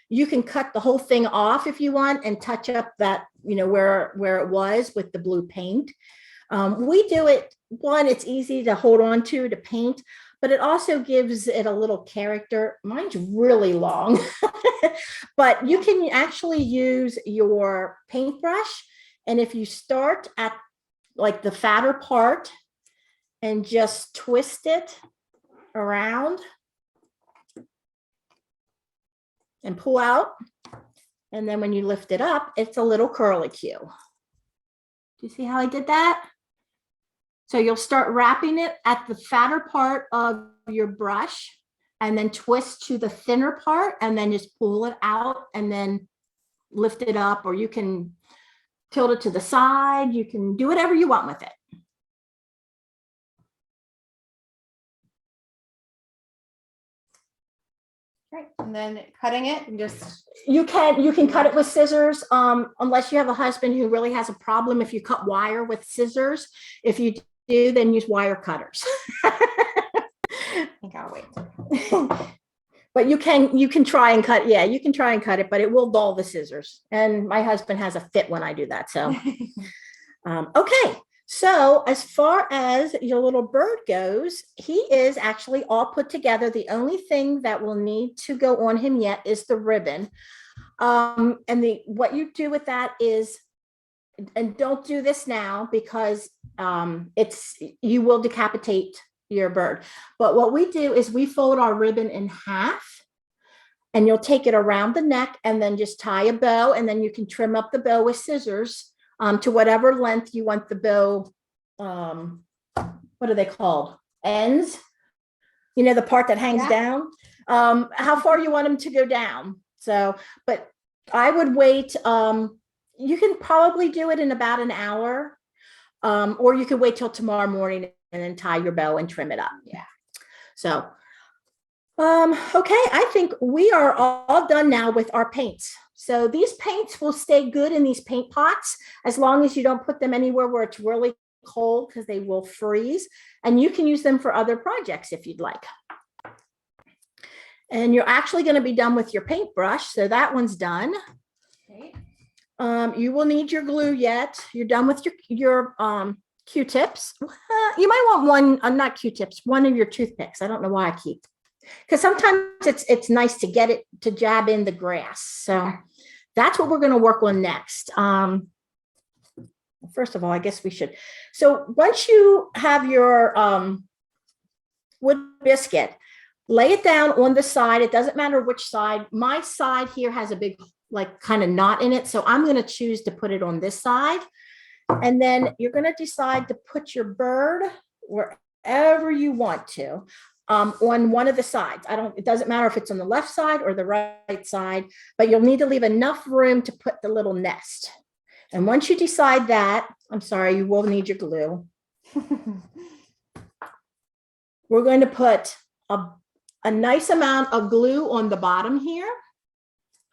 You can cut the whole thing off if you want and touch up that, you know, where it was with the blue paint. We do it, one, it's easy to hold on to paint, but it also gives it a little character. Mine's really long, but you can actually use your paintbrush. And if you start at like the fatter part and just twist it around and pull out, and then when you lift it up, it's a little curlicue. Do you see how I did that? So you'll start wrapping it at the fatter part of your brush and then twist to the thinner part and then just pull it out and then lift it up, or you can tilt it to the side. You can do whatever you want with it. Right, and then cutting it and just. You can cut it with scissors, unless you have a husband who really has a problem if you cut wire with scissors. If you do, then use wire cutters. I think I'll wait. But you can try and cut. Yeah, you can try and cut it, but it will dull the scissors. And my husband has a fit when I do that. So, okay. So as far as your little bird goes, he is actually all put together. The only thing that will need to go on him yet is the ribbon. And what you do with that is, and don't do this now because you will decapitate your bird. But what we do is we fold our ribbon in half, and you'll take it around the neck and then just tie a bow, and then you can trim up the bow with scissors to whatever length you want the bow. What are they called? Ends. You know, the part that hangs down. How far you want them to go down. So, but I would wait. You can probably do it in about an hour, or you could wait till tomorrow morning and then tie your bow and trim it up. Yeah. So, okay, I think we are all done now with our paints. So these paints will stay good in these paint pots as long as you don't put them anywhere where it's really cold, because they will freeze, and you can use them for other projects if you'd like. And you're actually going to be done with your paintbrush, so that one's done. Okay. You will need your glue yet. You're done with your Q-tips. You might want one, not Q-tips, one of your toothpicks. I don't know why I keep, because sometimes it's nice to get it to jab in the grass. So that's what we're going to work on next. First of all, I guess we should. So once you have your wood biscuit, lay it down on the side. It doesn't matter which side. My side here has a big, like, kind of knot in it. So I'm going to choose to put it on this side. And then you're going to decide to put your bird wherever you want to. On one of the sides. It doesn't matter if it's on the left side or the right side, but you'll need to leave enough room to put the little nest. And once you decide that, I'm sorry, you will need your glue. We're going to put a nice amount of glue on the bottom here.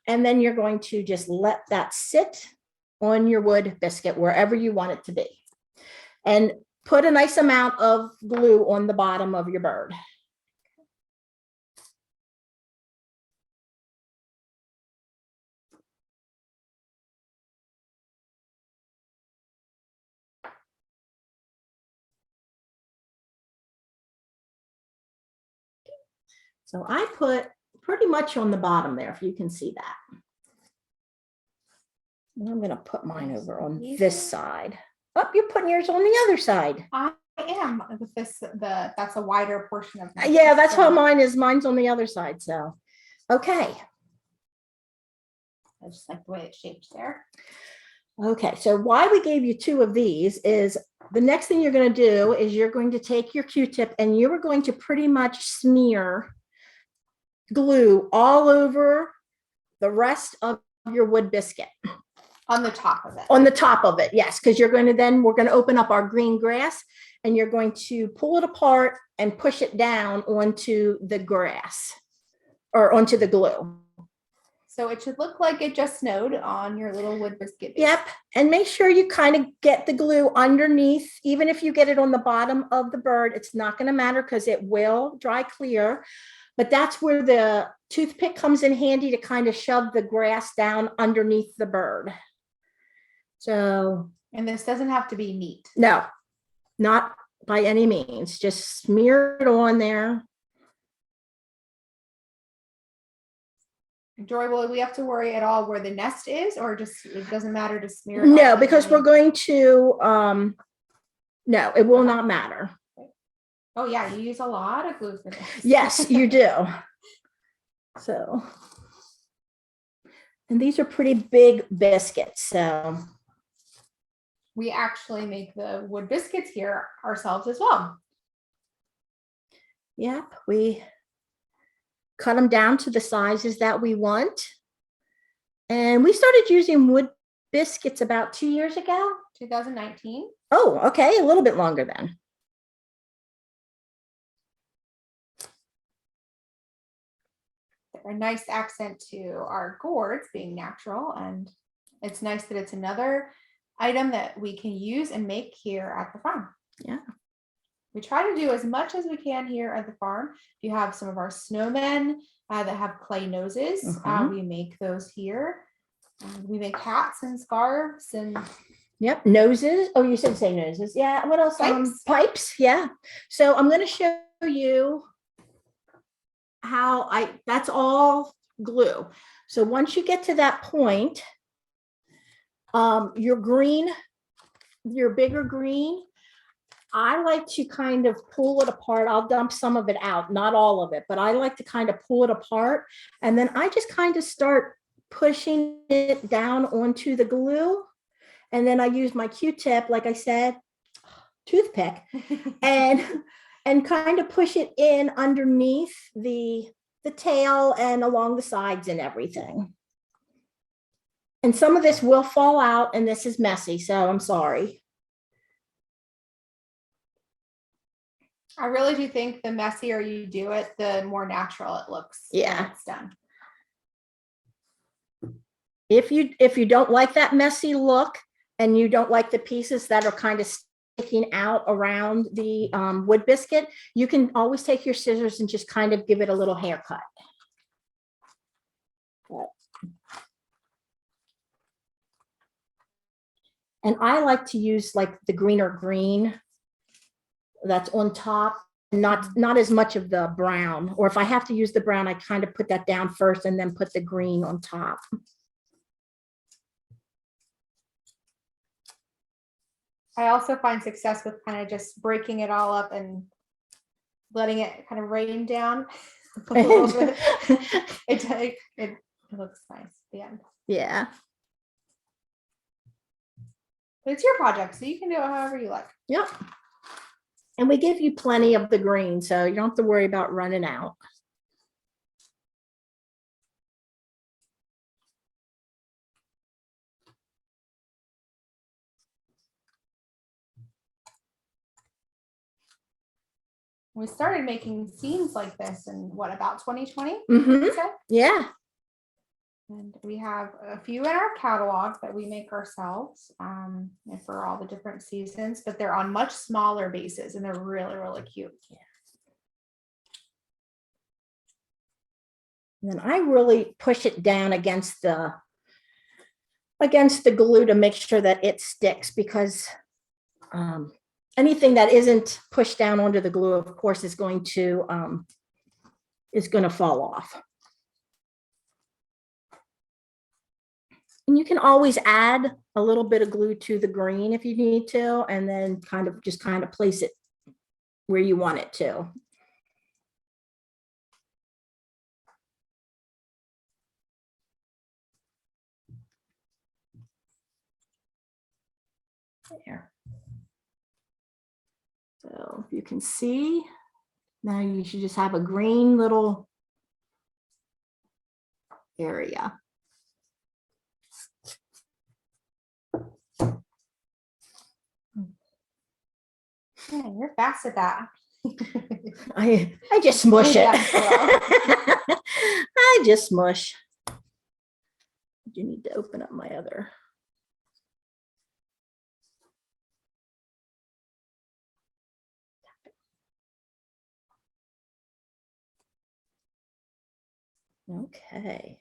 And then you're going to just let that sit on your wood biscuit, wherever you want it to be. And put a nice amount of glue on the bottom of your bird. So I put pretty much on the bottom there, if you can see that. And I'm gonna put mine over on this side. Oh, you're putting yours on the other side. I am with this, that's a wider portion of. my Yeah, that's how so mine is. Mine's on the other side, so, okay. I just like the way it's shaped there. Okay, so why we gave you 2 of these is the next thing you're going to do is you're going to take your Q-tip and you are going to pretty much smear glue all over the rest of your wood biscuit. On the top of it. On the top of it, yes, because you're going to we're going to open up our green grass and you're going to pull it apart and push it down onto the grass or onto the glue. So it should look like it just snowed on your little wood biscuit base. Yep, and make sure you kind of get the glue underneath. Even if you get it on the bottom of the bird, it's not going to matter because it will dry clear. But that's where the toothpick comes in handy to kind of shove the grass down underneath the bird. So, And this doesn't have to be neat. no, not by any means. Just smear it on there. Joy, will we have to worry at all where the nest is, or just it doesn't matter to smear it? No, all because we're underneath? going to, no, it will not matter. Oh yeah, you use a lot of glue for this. Yes, you do. So, and these are pretty big biscuits, so. We actually make the wood biscuits here ourselves as well. Yep, we cut them down to the sizes that we want. And we started using wood biscuits about 2 years ago. 2019. Oh, okay, a little bit longer then. They're a nice accent to our gourds being natural, and it's nice that it's another item that we can use and make here at the farm. Yeah. We try to do as much as we can here at the farm. You have some of our snowmen that have clay noses. We make those here. We make hats and scarves and Yep, noses. Oh, you said say noses. Yeah, what else? Pipes. Pipes, yeah. So I'm going to show you how that's all glue. So once you get to that point, your green, your bigger green, I like to kind of pull it apart. I'll dump some of it out, not all of it, but I like to kind of pull it apart. And then I just kind of start pushing it down onto the glue. And then I use my Q-tip, like I said, toothpick, and kind of push it in underneath the tail and along the sides and everything. And some of this will fall out, and this is messy, so I'm sorry. I really do think the messier you do it, the more natural it looks. Yeah. When it's done. If you don't like that messy look and you don't like the pieces that are kind of sticking out around the wood biscuit, you can always take your scissors and just kind of give it a little haircut. And I like to use like the greener green that's on top, not as much of the brown. Or if I have to use the brown, I kind of put that down first and then put the green on top. I also find success with kind of just breaking it all up and letting it kind of rain down. A little bit. It looks nice at the end. Yeah. But it's your project, so you can do it however you like. Yep. And we give you plenty of the green, so you don't have to worry about running out. We started making scenes like this in what, about 2020? Mhm. Okay. Yeah. And we have a few in our catalog that we make ourselves and for all the different seasons, but they're on much smaller bases and they're really, really cute. And then I really push it down against the glue to make sure that it sticks, because anything that isn't pushed down onto the glue, of course, is going to fall off. And you can always add a little bit of glue to the green if you need to, and then kind of place it where you want it to. There. So if you can see, now you should just have a green little area. Yeah, you're fast at that. I just smush it. I just smush. You need to open up my other. Okay.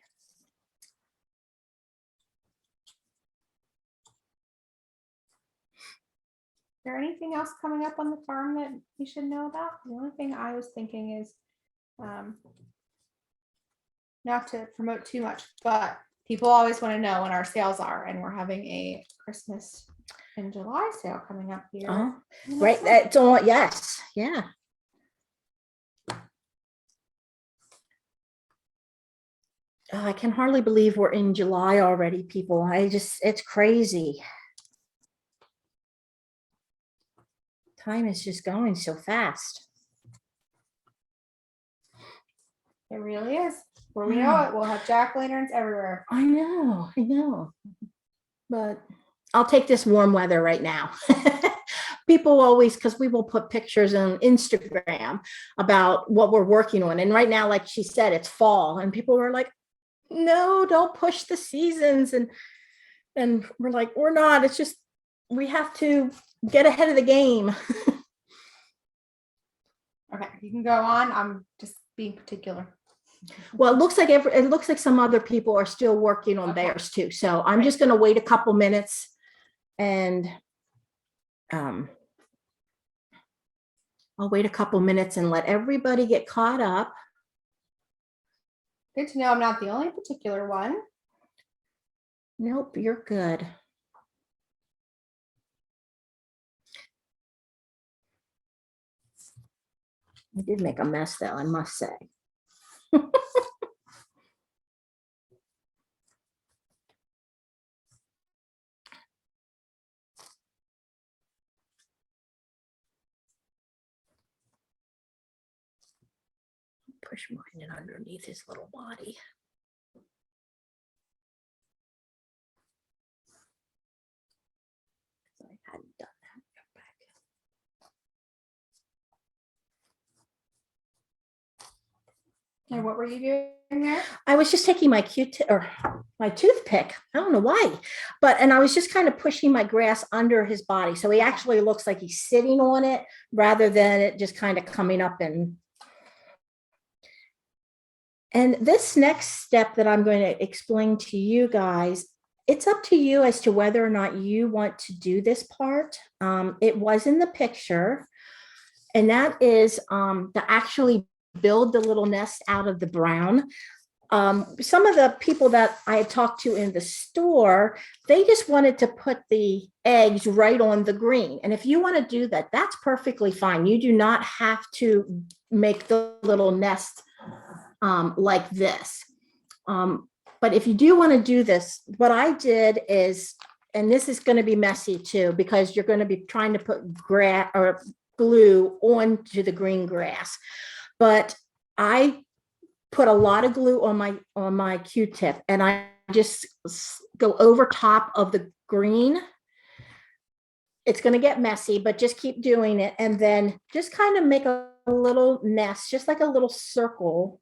Is there anything else coming up on the farm that you should know about? The only thing I was thinking is not to promote too much, but people always want to know when our sales are, and we're having a Christmas in July sale coming up here. Oh, right. That's all. Yes. Yeah. Oh, I can hardly believe we're in July already, people. It's crazy. Time is just going so fast. It really is. Where we know it, we'll have jack-o'-lanterns everywhere. I know. But I'll take this warm weather right now. People always, because we will put pictures on Instagram about what we're working on. And right now, like she said, it's fall. And people were like, no, don't push the seasons. And we're like, we're not. It's just, we have to get ahead of the game. Okay, you can go on. I'm just being particular. Well, it looks like some other people are still working on theirs too. So I'm just going to wait a couple minutes and I'll wait a couple minutes and let everybody get caught up. Good to know I'm not the only particular one. Nope, you're good. I did make a mess though, I must say. Push mine in underneath his little body. I hadn't done that. Go back. And what were you doing there? I was just taking my Q-tip or my toothpick. I don't know why, and I was just kind of pushing my grass under his body. So he actually looks like he's sitting on it rather than it just kind of coming up and this next step that I'm going to explain to you guys, it's up to you as to whether or not you want to do this part. It was in the picture, and that is to actually build the little nest out of the brown. Some of the people that I had talked to in the store, they just wanted to put the eggs right on the green. And if you want to do that, that's perfectly fine. You do not have to make the little nest like this. But if you do want to do this, what I did is, and this is going to be messy too, because you're going to be trying to put grass or glue onto the green grass. But I put a lot of glue on my Q-tip, and I just go over top of the green. It's going to get messy, but just keep doing it, and then just kind of make a little nest, just like a little circle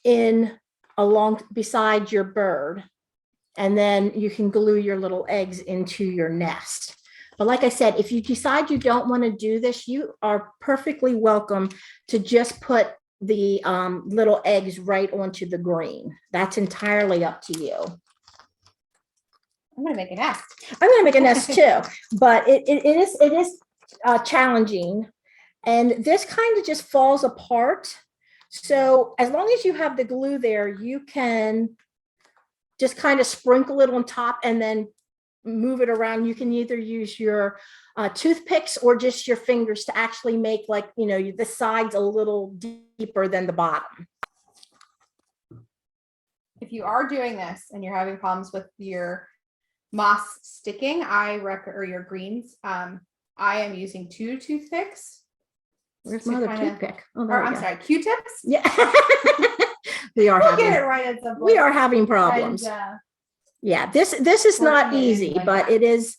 in along beside your bird. And then you can glue your little eggs into your nest. But like I said, if you decide you don't want to do this, you are perfectly welcome to just put the little eggs right onto the green. That's entirely up to you. I'm gonna make a nest. I'm going to make a nest too, but it is challenging. And this kind of just falls apart. So as long as you have the glue there, you can just kind of sprinkle it on top and then move it around. You can either use your toothpicks or just your fingers to actually make, like, you know, the sides a little deeper than the bottom. If you are doing this and you're having problems with your moss sticking, or your greens, I am using 2 toothpicks. Where's to my other kinda- toothpick? Oh, Or there we I'm go. sorry, Q-tips. Yeah. we are We'll get it having right at some point. we are having problems. And, Yeah, this is not working it in easy, like but that. it is.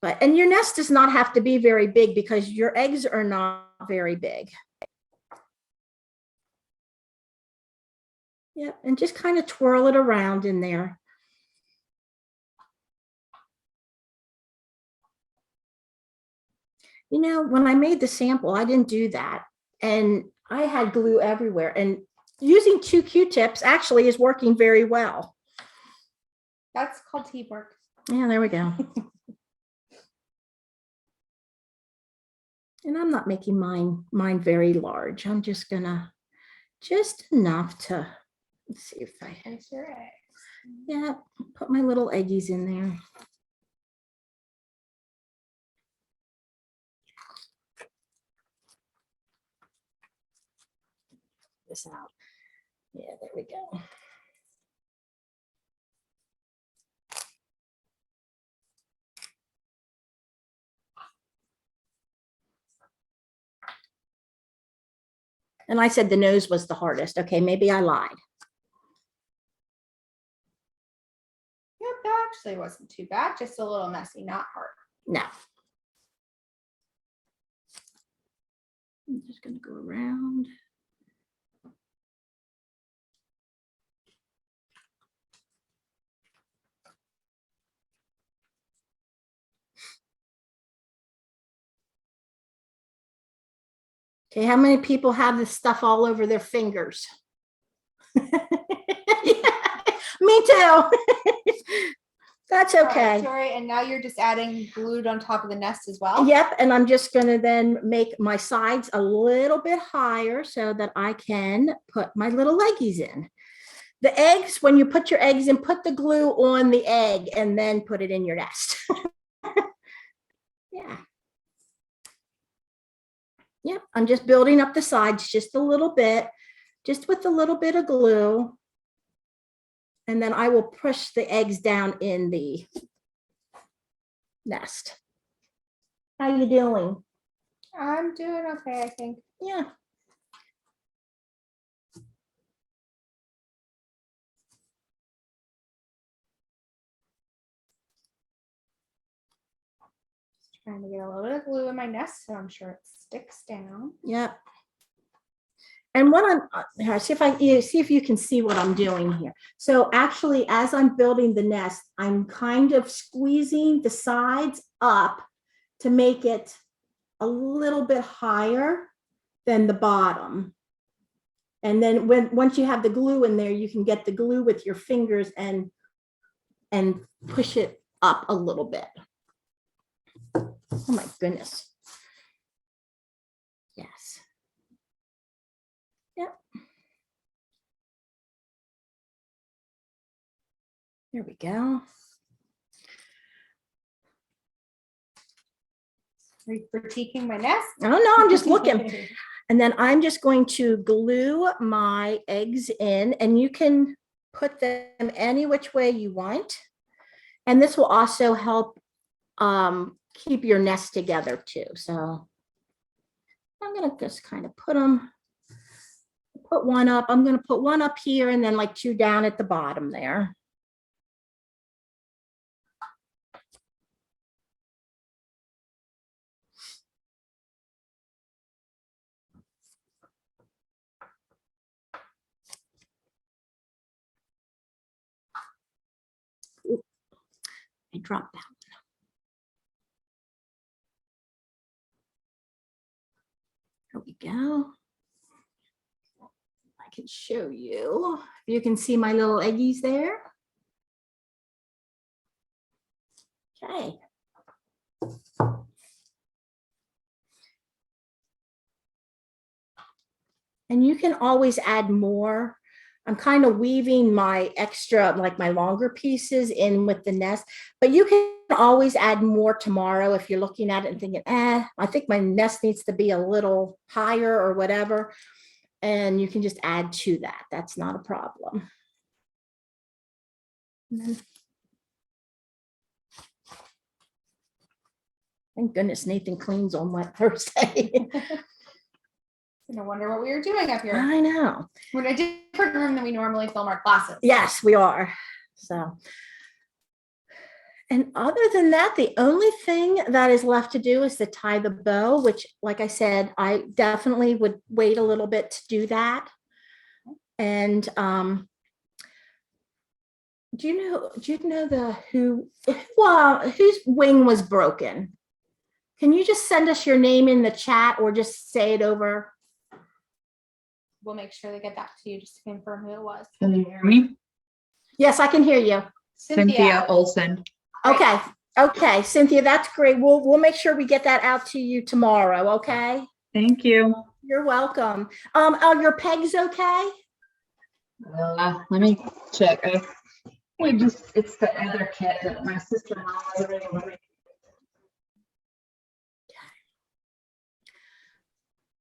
And your nest does not have to be very big because your eggs are not very big. Yep, and just kind of twirl it around in there. You know, when I made the sample, I didn't do that. And I had glue everywhere. And using 2 Q-tips actually is working very well. that's called teamwork. Yeah, there we go. And I'm not making mine very large. I'm just gonna, just enough to, let's see if I, There's your eggs. yeah, put my little eggies in there. This out. Yeah, there we go. And I said the nose was the hardest. Okay, maybe I lied. Yep, that actually wasn't too bad. Just a little messy, not hard. No. I'm just gonna go around. Okay, how many people have this stuff all over their fingers? Yeah, me too. That's All right, okay. Dori, and now you're just adding glued on top of the nest as well. Yep, and I'm just gonna then make my sides a little bit higher so that I can put my little leggies in. The eggs, when you put your eggs in, put the glue on the egg and then put it in your nest. Yeah. Yep, I'm just building up the sides just a little bit, just with a little bit of glue. And then I will push the eggs down in the nest. How you doing? I'm doing okay, I think. Yeah. Just trying to get a little bit of glue in my nest, so I'm sure it sticks down. Yep. And what I'm here, see if you can see what I'm doing here. So actually, as I'm building the nest, I'm kind of squeezing the sides up to make it a little bit higher than the bottom. And then once you have the glue in there, you can get the glue with your fingers and push it up a little bit. Oh my goodness. Yes. Yep. There we go. Are you critiquing my nest? Oh no, I'm just looking. And then I'm just going to glue my eggs in, and you can put them any which way you want. And this will also help keep your nest together too. So I'm gonna just kind of put one up. I'm gonna put one up here and then like 2 down at the bottom there. I dropped that one. There we go. I can show you. You can see my little eggies there. Okay. And you can always add more. I'm kind of weaving my extra, like my longer pieces in with the nest, but you can always add more tomorrow if you're looking at it and thinking, I think my nest needs to be a little higher or whatever. And you can just add to that. That's not a problem. Thank goodness Nathan cleans on my Thursday. No wonder what we were doing up here. I know. We're in a different room than we normally film our classes. Yes, we are. So, and other than that, the only thing that is left to do is to tie the bow, which, like I said, I definitely would wait a little bit to do that. And do you know whose wing was broken? Can you just send us your name in the chat or just say it over? We'll make sure they get back to you just to confirm who it was. Can you hear me? Yes, I can hear you. Cynthia Olson. Okay. Okay, Cynthia, that's great. We'll make sure we get that out to you tomorrow. Okay. Thank you. You're welcome. Are your pegs okay? Let me check. It's the other kit that my sister-in-law was able to make.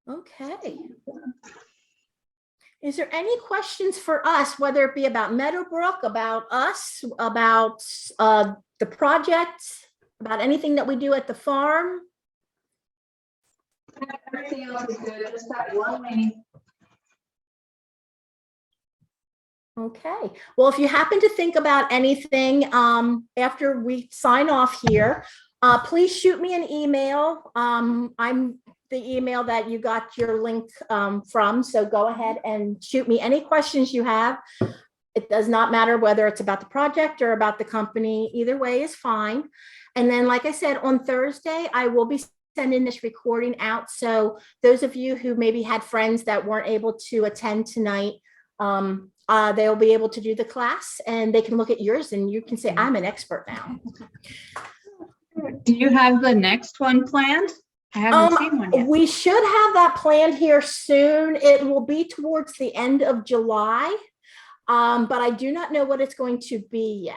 Okay. Is there any questions for us, whether it be about Meadowbrook, about us, about the project, about anything that we do at the farm? Everything else is good, just that one meeting. Okay. Well, if you happen to think about anything after we sign off here, please shoot me an email. I'm the email that you got your link from. So go ahead and shoot me any questions you have. It does not matter whether it's about the project or about the company. Either way is fine. And then, like I said, on Thursday, I will be sending this recording out. So those of you who maybe had friends that weren't able to attend tonight, they'll be able to do the class and they can look at yours and you can say, I'm an expert now. Do you have the next one planned? I haven't seen one yet. We should have that planned here soon. It will be towards the end of July, but I do not know what it's going to be yet.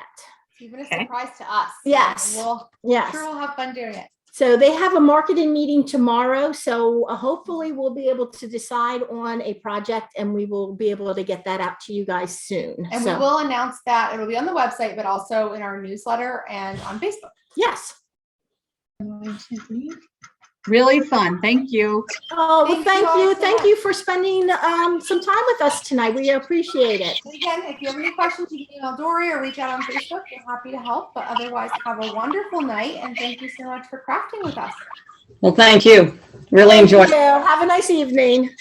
It's even a surprise to us. Yes. Yes. Sure, we'll have fun doing it. So they have a marketing meeting tomorrow. So hopefully we'll be able to decide on a project and we will be able to get that out to you guys soon. And we will announce that it'll be on the website, but also in our newsletter and on Facebook. Yes. Really fun. Thank you. Oh, well, thank you. So Thank much. you for spending some time with us tonight. We appreciate it. And again, if you have any questions, you can email Dori or reach out on Facebook. We're happy to help. But otherwise, have a wonderful night. And thank you so much for crafting with us. Well, thank you. Really enjoyed it. Have a nice evening.